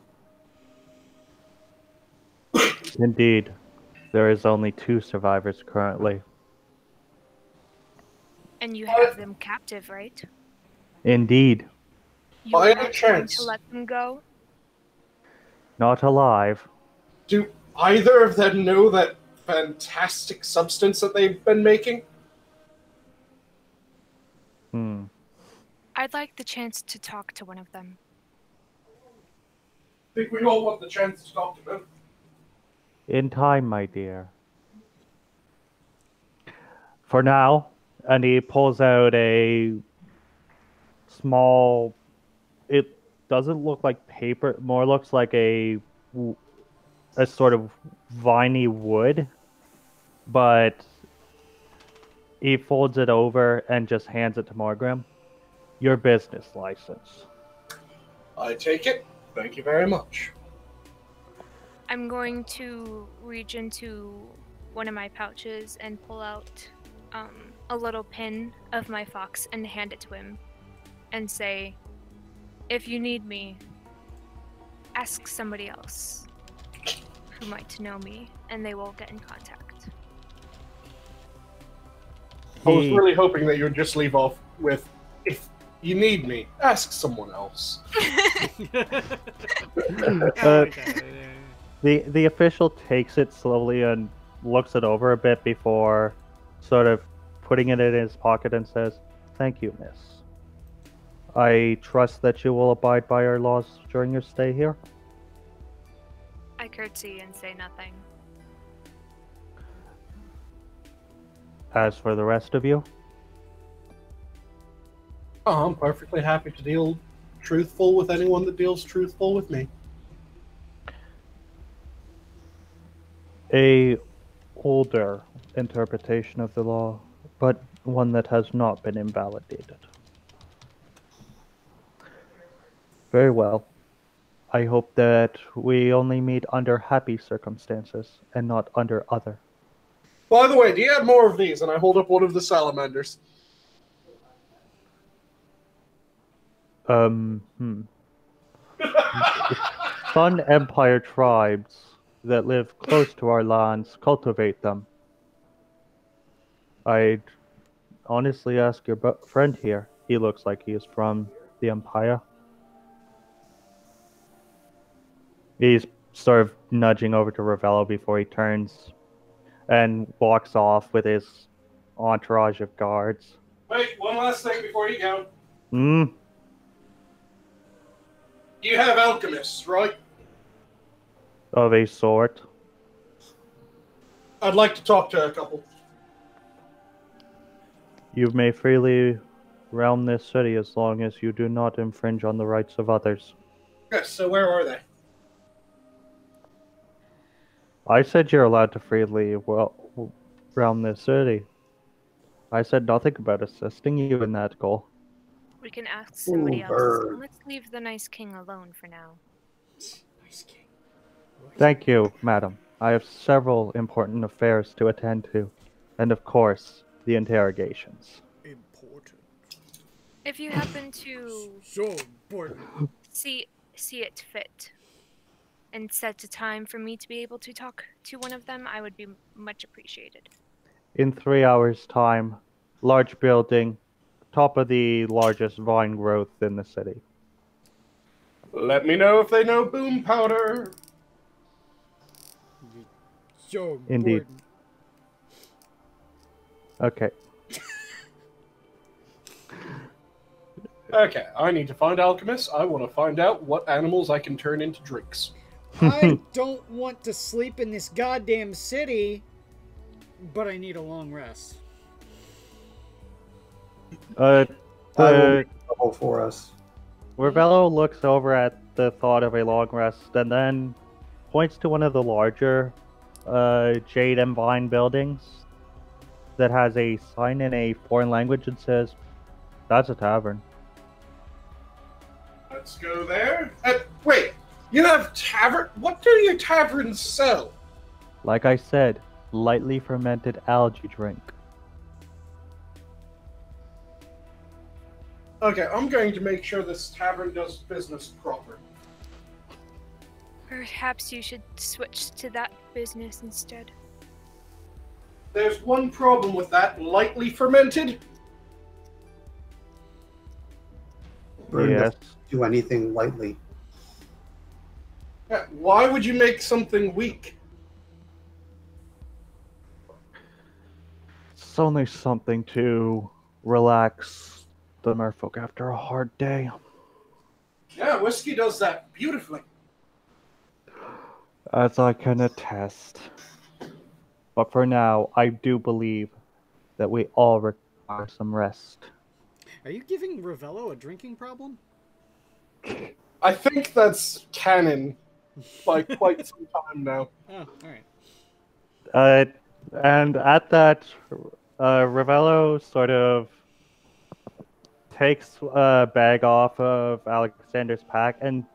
Indeed. There is only 2 survivors currently. And you have them captive, right? Indeed. You By are any not going chance, to let them go? Not alive. do either of them know that fantastic substance that they've been making? I'd like the chance to talk to one of them. I think we all want the chance to talk to them. In time, my dear. For now, and he pulls out a small... doesn't look like paper, more looks like a sort of viney wood, but he folds it over and just hands it to Margram. Your business license. I take it. Thank you very much. I'm going to reach into one of my pouches and pull out a little pin of my fox and hand it to him and say, if you need me, ask somebody else who might know me, and they will get in contact. I was really hoping that you would just leave off with, if you need me, ask someone else. The official takes it slowly and looks it over a bit before sort of putting it in his pocket and says, "Thank you, miss. I trust that you will abide by our laws during your stay here." I curtsy and say nothing. As for the rest of you, Oh, I'm perfectly happy to deal truthful with anyone that deals truthful with me. a older interpretation of the law, but one that has not been invalidated. Very well. I hope that we only meet under happy circumstances and not under other. By the way, do you have more of these? And I hold up one of the salamanders. Sun Empire tribes that live close to our lands cultivate them. I'd honestly ask your friend here. He looks like he is from the Empire. He's sort of nudging over to Ravello before he turns and walks off with his entourage of guards. Wait, one last thing before you go. Hmm? You have alchemists, right? Of a sort. I'd like to talk to a couple. You may freely roam this city as long as you do not infringe on the rights of others. Yes, so where are they? I said you're allowed to freely roam this city. I said nothing about assisting you in that goal. We can ask somebody else. bird. Let's leave the nice king alone for now. Nice king. Thank you, madam. I have several important affairs to attend to, and of course, the interrogations. Important. If you happen to So important. see it fit and set a time for me to be able to talk to one of them, I would be much appreciated. In 3 hours' time, large building, top of the largest vine growth in the city. Let me know if they know boom powder. So Indeed. important. Okay. Okay, I need to find alchemists. I want to find out what animals I can turn into drinks. I don't want to sleep in this goddamn city, but I need a long rest. I will The make trouble for us. Ravello looks over at the thought of a long rest and then points to one of the larger jade and vine buildings that has a sign in a foreign language and says, "That's a tavern." Let's go there. Wait, you have tavern? What do your taverns sell? Like I said, lightly fermented algae drink. Okay, I'm going to make sure this tavern does business proper. Perhaps you should switch to that business instead. There's one problem with that. Lightly fermented? Bird Yes. doesn't do anything lightly. Yeah, why would you make something weak? It's only something to relax the merfolk after a hard day. Yeah, whiskey does that beautifully. As I can attest. But for now, I do believe that we all require some rest. Are you giving Ravello a drinking problem? I think that's canon by quite some time now. Oh, all right. And at that, Ravello sort of takes a bag off of Alexander's pack and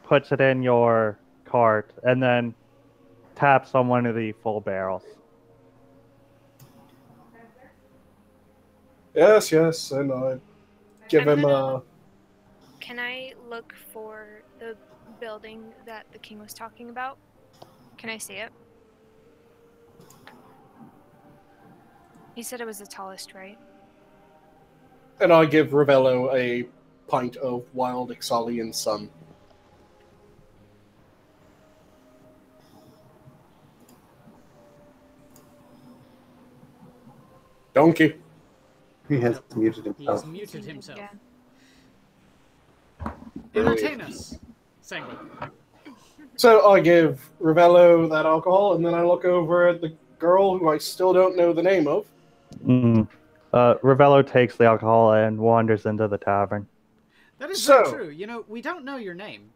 puts it in your cart, and then taps on one of the full barrels. Yes, yes, and I give him a. Can I look for the building that the king was talking about? Can I see it? He said it was the tallest, right? And I give Ravello a pint of wild Ixalan sun. Donkey. He has muted He has himself. muted himself. Yeah. Entertain us, Sanguine. So I give Ravello that alcohol, and then I look over at the girl who I still don't know the name of. Ravello takes the alcohol and wanders into the tavern. That is So- very true. You know, we don't know your name.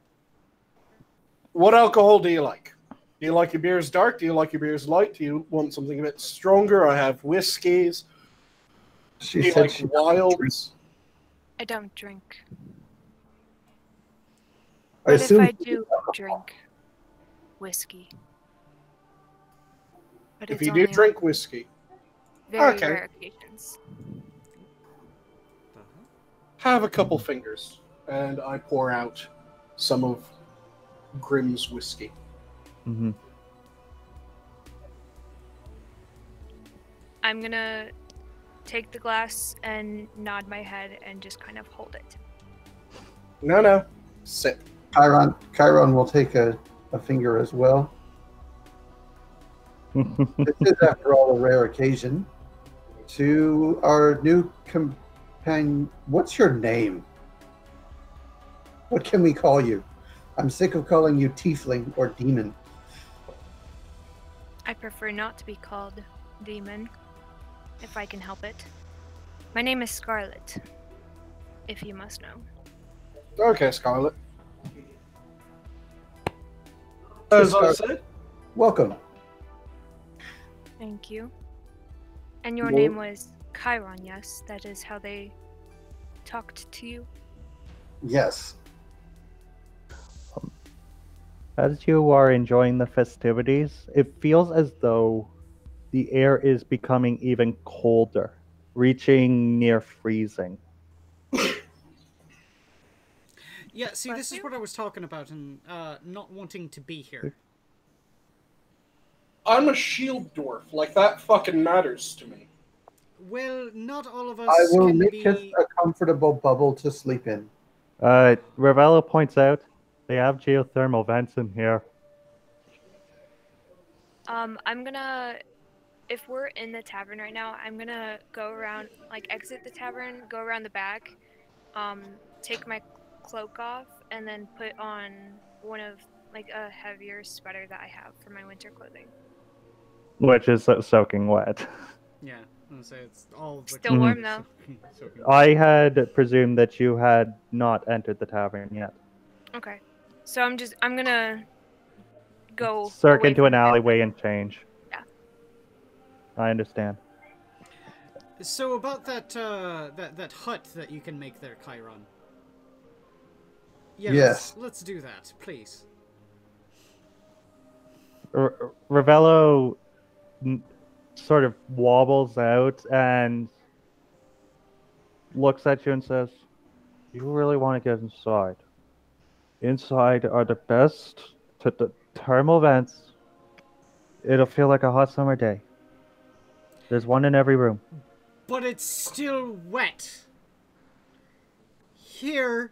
What alcohol do you like? Do you like your beers dark? Do you like your beers light? Do you want something a bit stronger? I have whiskeys. Do She you said like she wilds? I don't drink. I But if assume I do drink whiskey. But If it's you do only drink whiskey, on very okay. rare occasions. have a couple fingers, and I pour out some of Grimm's whiskey. Mm-hmm. I'm gonna take the glass and nod my head and just kind of hold it. No. Sip. Chiron will take a finger as well. This is, after all, a rare occasion. To our new companion, what's your name? What can we call you? I'm sick of calling you tiefling or demon. I prefer not to be called demon, if I can help it. My name is Scarlet, if you must know. Okay, Scarlet. As I said, Welcome. Thank you. And your Well- name was Chiron, yes? That is how they talked to you? Yes. As you are enjoying the festivities, it feels as though the air is becoming even colder, reaching near freezing. Yeah, see, Bless this is you. what I was talking about, and not wanting to be here. I'm a shield dwarf. Like, that fucking matters to me. Well, not all of us I will can make be. us a comfortable bubble to sleep in. Ravello points out they have geothermal vents in here. I'm gonna, if we're in the tavern right now, I'm gonna go around, like exit the tavern, go around the back, take my cloak off, and then put on one of, like, a heavier sweater that I have for my winter clothing. Which is soaking wet. Yeah, I'm gonna say it's all. The Still warm, though. soaking. I had presumed that you had not entered the tavern yet. Okay. So I'm gonna go Cirque away into from an the- alleyway and change. Yeah. I understand. So about that that hut that you can make there, Chiron. Yeah, Yes. let's do that, please. Ravello sort of wobbles out and looks at you and says, "You really want to get inside? Inside are the best thermal vents. It'll feel like a hot summer day. There's one in every room." But it's still wet. Here,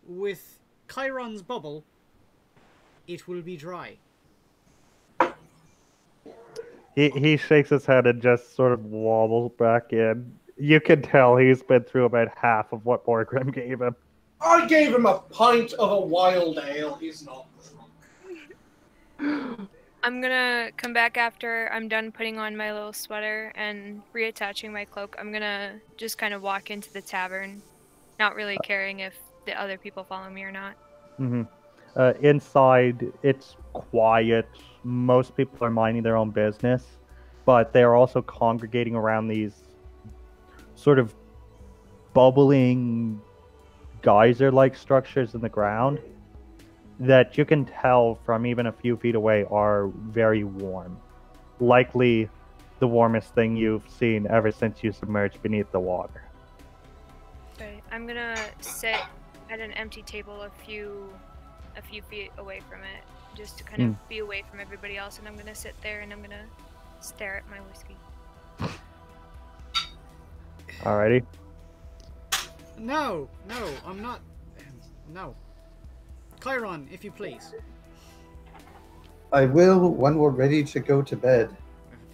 with Chiron's bubble, it will be dry. He shakes his head and just sort of wobbles back in. You can tell he's been through about half of what Borgrim gave him. I gave him a pint of a wild ale. He's not drunk. I'm gonna come back after I'm done putting on my little sweater and reattaching my cloak. I'm gonna just kind of walk into the tavern, not really caring if the other people follow me or not. Mm-hmm. Inside, it's quiet. Most people are minding their own business, but they are also congregating around these sort of bubbling geyser-like structures in the ground that you can tell from even a few feet away are very warm. Likely the warmest thing you've seen ever since you submerged beneath the water. Okay, I'm gonna sit at an empty table a few feet away from it, just to kind of be away from everybody else, and I'm gonna sit there and I'm gonna stare at my whiskey. Alrighty. No, I'm not. No. Chiron, if you please. I will when we're ready to go to bed.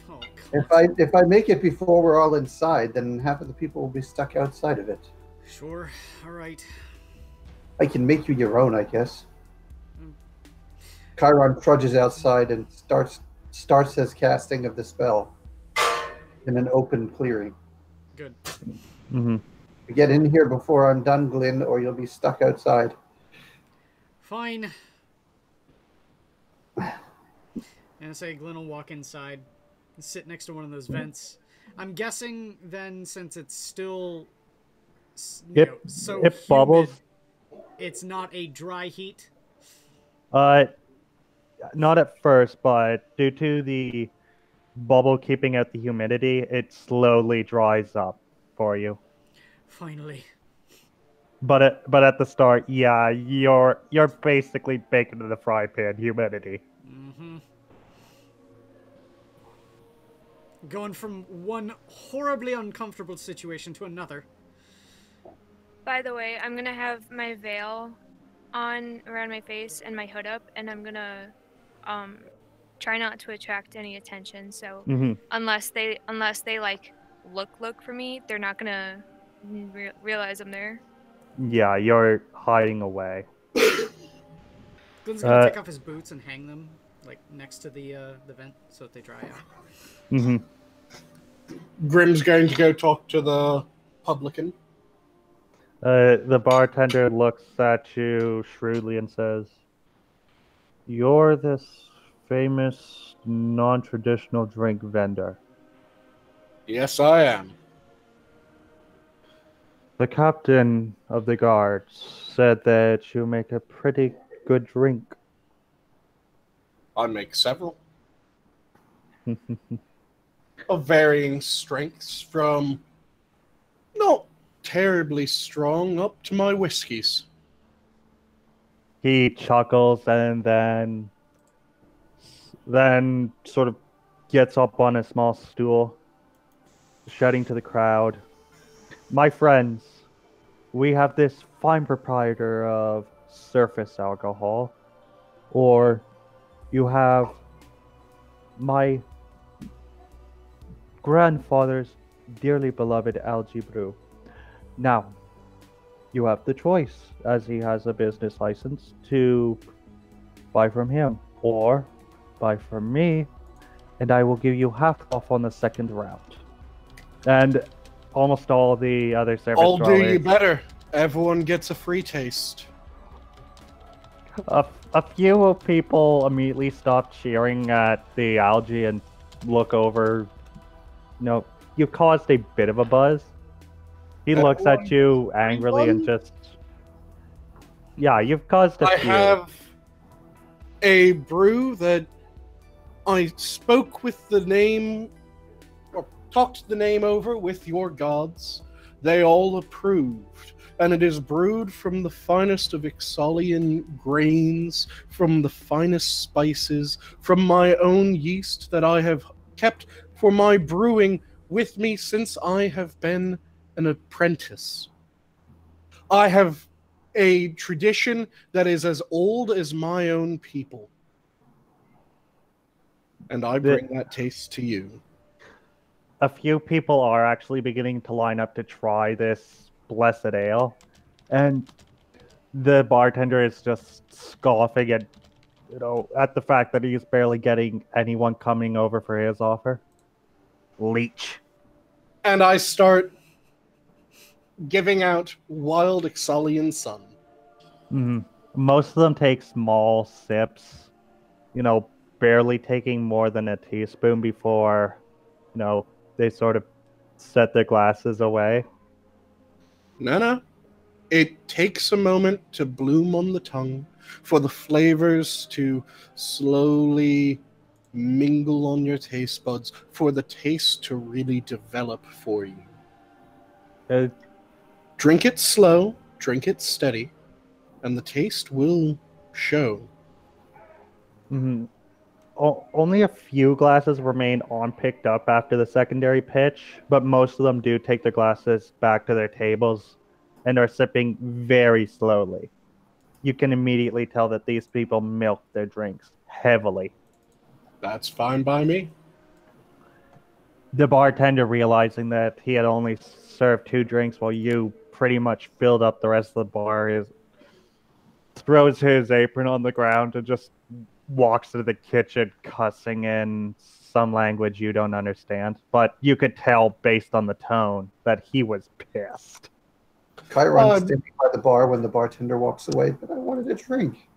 Oh, If I make it before we're all inside, then half of the people will be stuck outside of it. sure. All right. I can make you your own, I guess. Chiron trudges outside and starts his casting of the spell in an open clearing. Good. Mm-hmm. Get in here before I'm done, Glyn, or you'll be stuck outside. Fine. And say Glenn will walk inside and sit next to one of those vents. I'm guessing then, since it's still so it humid, bubbles. it's not a dry heat. Not at first, but due to the bubble keeping out the humidity, it slowly dries up for you. Finally. But at the start, yeah, you're basically baked into the fry pan humidity. Mm-hmm. Going from one horribly uncomfortable situation to another. By the way, I'm gonna have my veil on around my face and my hood up, and I'm gonna try not to attract any attention. So unless they like look for me, they're not gonna realize I'm there. Yeah, you're hiding away. Glenn's gonna take off his boots and hang them like next to the vent so that they dry out. Mm-hmm. Grim's going to go talk to the publican. The bartender looks at you shrewdly and says, "You're this famous non-traditional drink vendor." Yes, I am. The captain of the guards said that you make a pretty good drink. I make several. Of varying strengths, from not terribly strong up to my whiskeys. He chuckles and then sort of gets up on a small stool, shouting to the crowd, "My friends, we have this fine proprietor of surface alcohol, or you have my grandfather's dearly beloved algae brew. Now, you have the choice, as he has a business license, to buy from him or buy from me, and I will give you half off on the second round." And almost all the other service I'll do you drawers, better. Everyone gets a free taste. a few people immediately stop cheering at the algae and look over. No, you caused a bit of a buzz. He looks at you angrily and just... Yeah, you've caused a few. I have a brew that I spoke with the name, or talked the name over with your gods. They all approved. And it is brewed from the finest of Ixalan grains, from the finest spices, from my own yeast that I have kept for my brewing with me since I have been an apprentice. I have a tradition that is as old as my own people. And I bring that taste to you. A few people are actually beginning to line up to try this blessed ale. And the bartender is just scoffing at, at the fact that he's barely getting anyone coming over for his offer. Leech. And I start giving out wild Ixalan sun. Mm-hmm. Most of them take small sips, barely taking more than a teaspoon before, they sort of set their glasses away. No. It takes a moment to bloom on the tongue, for the flavors to slowly mingle on your taste buds, for the taste to really develop for you. Uh, Drink it slow, drink it steady, and the taste will show. mhm. Only a few glasses remain unpicked up after the secondary pitch, but most of them do take their glasses back to their tables and are sipping very slowly. You can immediately tell that these people milk their drinks heavily. That's fine by me. The bartender, realizing that he had only served 2 drinks while you pretty much filled up the rest of the bar, throws his apron on the ground and just walks to the kitchen cussing in some language you don't understand. But you could tell based on the tone that he was pissed. Chiron's standing by the bar when the bartender walks away, but I wanted a drink.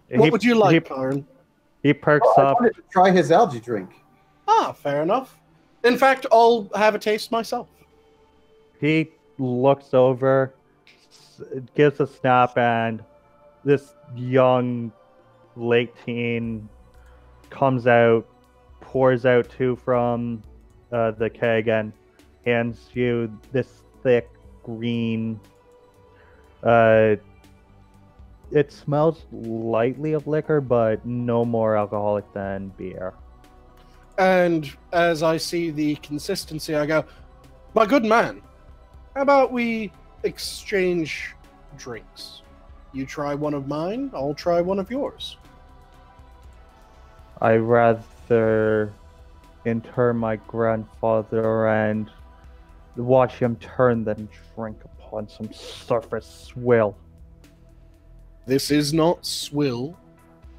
What would you like, Chiron? He perks I up. wanted to try his algae drink. Ah, fair enough. In fact, I'll have a taste myself. He looks over, gives a snap, and this young late teen comes out, pours out 2 from the keg, and hands you this thick green. It smells lightly of liquor, but no more alcoholic than beer. And as I see the consistency, I go, my good man, how about we exchange drinks? You try one of mine, I'll try one of yours. I rather inter my grandfather and watch him turn than drink upon some surface swill. This is not swill.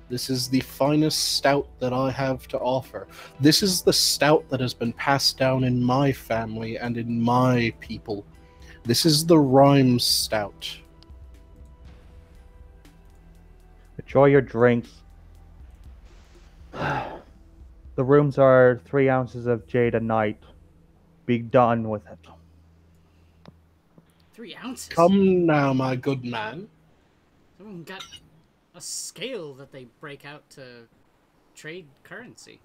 This is the finest stout that I have to offer. This is the stout that has been passed down in my family and in my people. This is the Rhyme Stout. Enjoy your drinks. The rooms are 3 ounces of jade a night. Be done with it. 3 ounces? Come now, my good man. Someone got a scale that they break out to trade currency.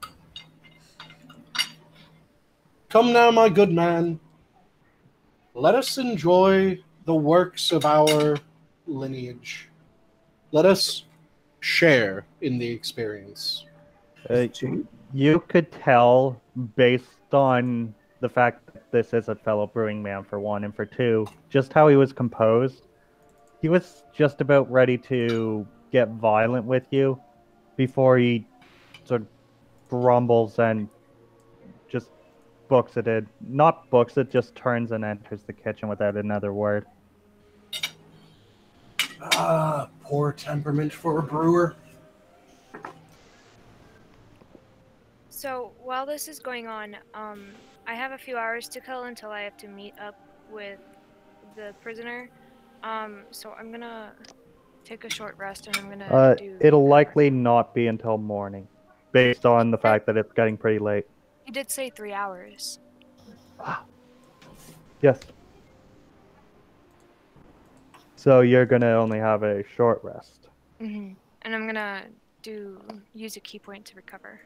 Come now, my good man. Let us enjoy the works of our lineage. Let us share in the experience. You could tell, based on the fact that this is a fellow brewing man, for one, and for two, just how he was composed. He was just about ready to get violent with you before he sort of grumbles and just books it. Not books it, just turns and enters the kitchen without another word. Ah, poor temperament for a brewer. So while this is going on, I have a few hours to kill until I have to meet up with the prisoner. So I'm gonna take a short rest and I'm gonna do... It'll likely not be until morning, based on the fact that it's getting pretty late. He did say 3 hours. Yes. So you're gonna only have a short rest. Mm-hmm. And I'm gonna use a key point to recover.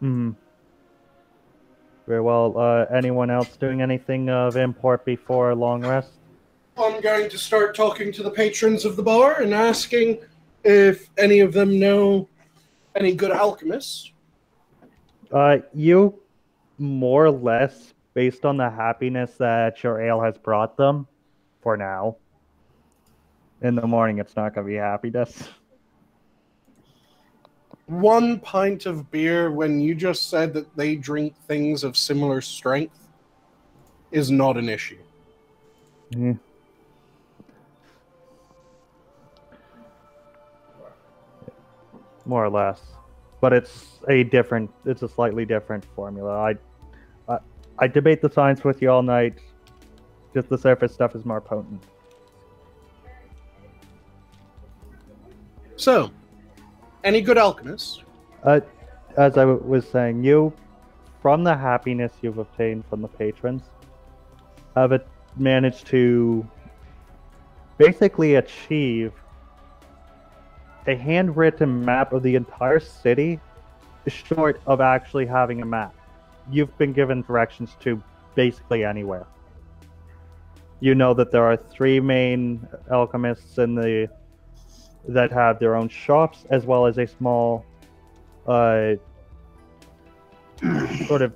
Hmm. Very well. Anyone else doing anything of import before a long rest? I'm going to start talking to the patrons of the bar and asking if any of them know any good alchemists. You more or less, based on the happiness that your ale has brought them, for now. In the morning, it's not going to be happiness. 1 pint of beer, when you just said that they drink things of similar strength, is not an issue. Yeah. More or less. But it's a slightly different formula. I debate the science with you all night. Just the surface stuff is more potent. So, any good alchemists? As I was saying, you, from the happiness you've obtained from the patrons, have managed to basically achieve a handwritten map of the entire city, short of actually having a map. You've been given directions to basically anywhere. You know that there are 3 main alchemists that have their own shops, as well as a small sort of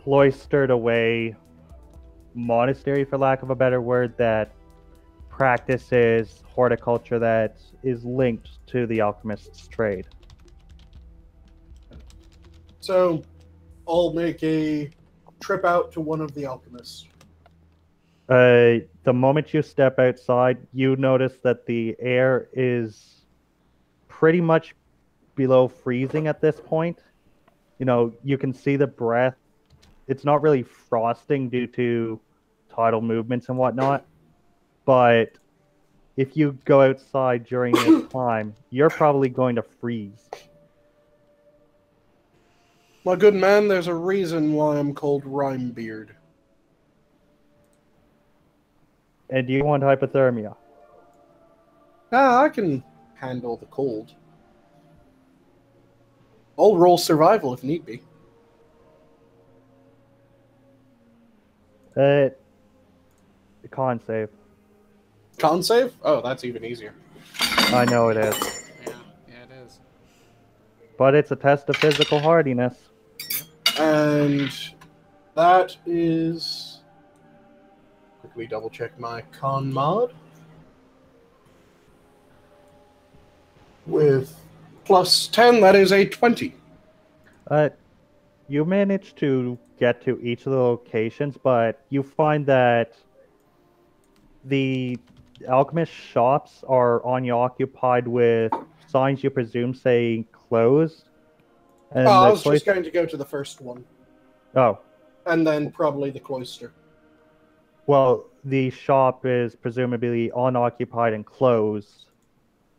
cloistered away monastery, for lack of a better word, that practices horticulture that is linked to the alchemist's trade. So, I'll make a trip out to one of the alchemists. The moment you step outside, you notice that the air is pretty much below freezing at this point. You know, you can see the breath. It's not really frosting due to tidal movements and whatnot, but if you go outside during this time, you're probably going to freeze. My good man, there's a reason why I'm called Rhymebeard. And do you want hypothermia? I can handle the cold. I'll roll survival if need be. Con save. Con save? Oh, that's even easier. I know it is. Yeah, it is. But it's a test of physical hardiness. And that is... Quickly double check my con mod. With plus 10, that is a 20. You manage to get to each of the locations, but you find that the alchemist shops are occupied with signs you presume say closed. And I was just going to go to the first one. Oh. And then probably the cloister. Well, the shop is presumably unoccupied and closed.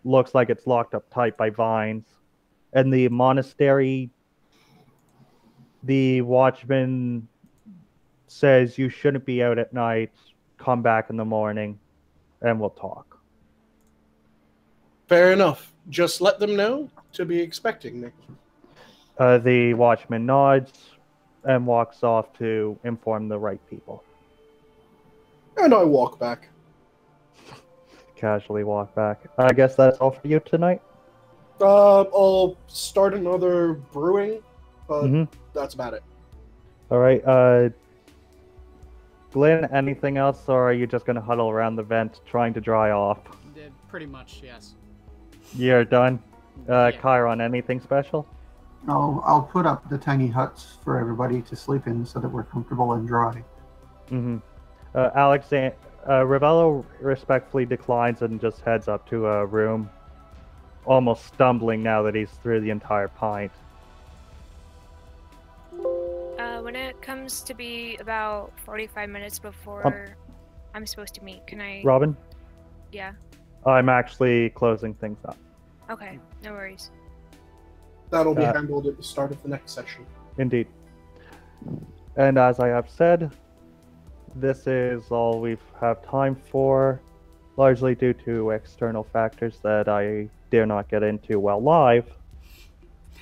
Looks like it's locked up tight by vines. And the monastery, the watchman says you shouldn't be out at night. Come back in the morning and we'll talk. Fair enough. Just let them know to be expecting me. The watchman nods and walks off to inform the right people. And I walk back. Casually walk back. I guess that's all for you tonight? I'll start another brewing, but that's about it. All right. Glenn, anything else, or are you just going to huddle around the vent trying to dry off? Pretty much, yes. You're done? Yeah. Chiron, anything special? I'll put up the tiny huts for everybody to sleep in so that we're comfortable and dry. Ravello respectfully declines and just heads up to a room, almost stumbling now that he's through the entire pint. When it comes to be about 45 minutes before I'm supposed to meet, can I... Robin? Yeah? I'm actually closing things up. Okay, no worries. That'll be handled at the start of the next session. Indeed. And as I have said, this is all we have time for, largely due to external factors that I dare not get into while live.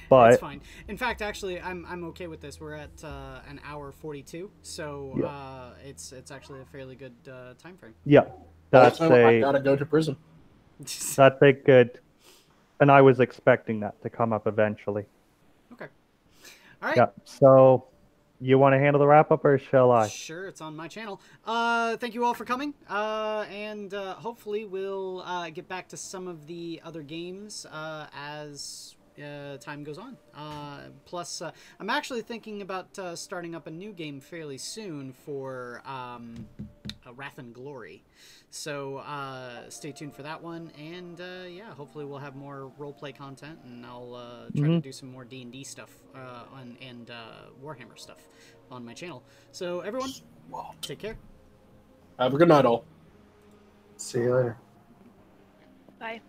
But it's fine. In fact, actually, I'm okay with this. We're at an hour 42, so it's actually a fairly good time frame. Yeah, that's I gotta go to prison. That's a good, and I was expecting that to come up eventually. Okay. All right. Yeah. So, you want to handle the wrap up, or shall I? Sure, it's on my channel. Thank you all for coming, and hopefully we'll get back to some of the other games as time goes on. Plus, I'm actually thinking about starting up a new game fairly soon for Wrath and Glory. So stay tuned for that one, and yeah, hopefully we'll have more roleplay content, and I'll try to do some more D&D stuff and Warhammer stuff on my channel. So everyone, take care. Have a good night, all. See you later. Bye.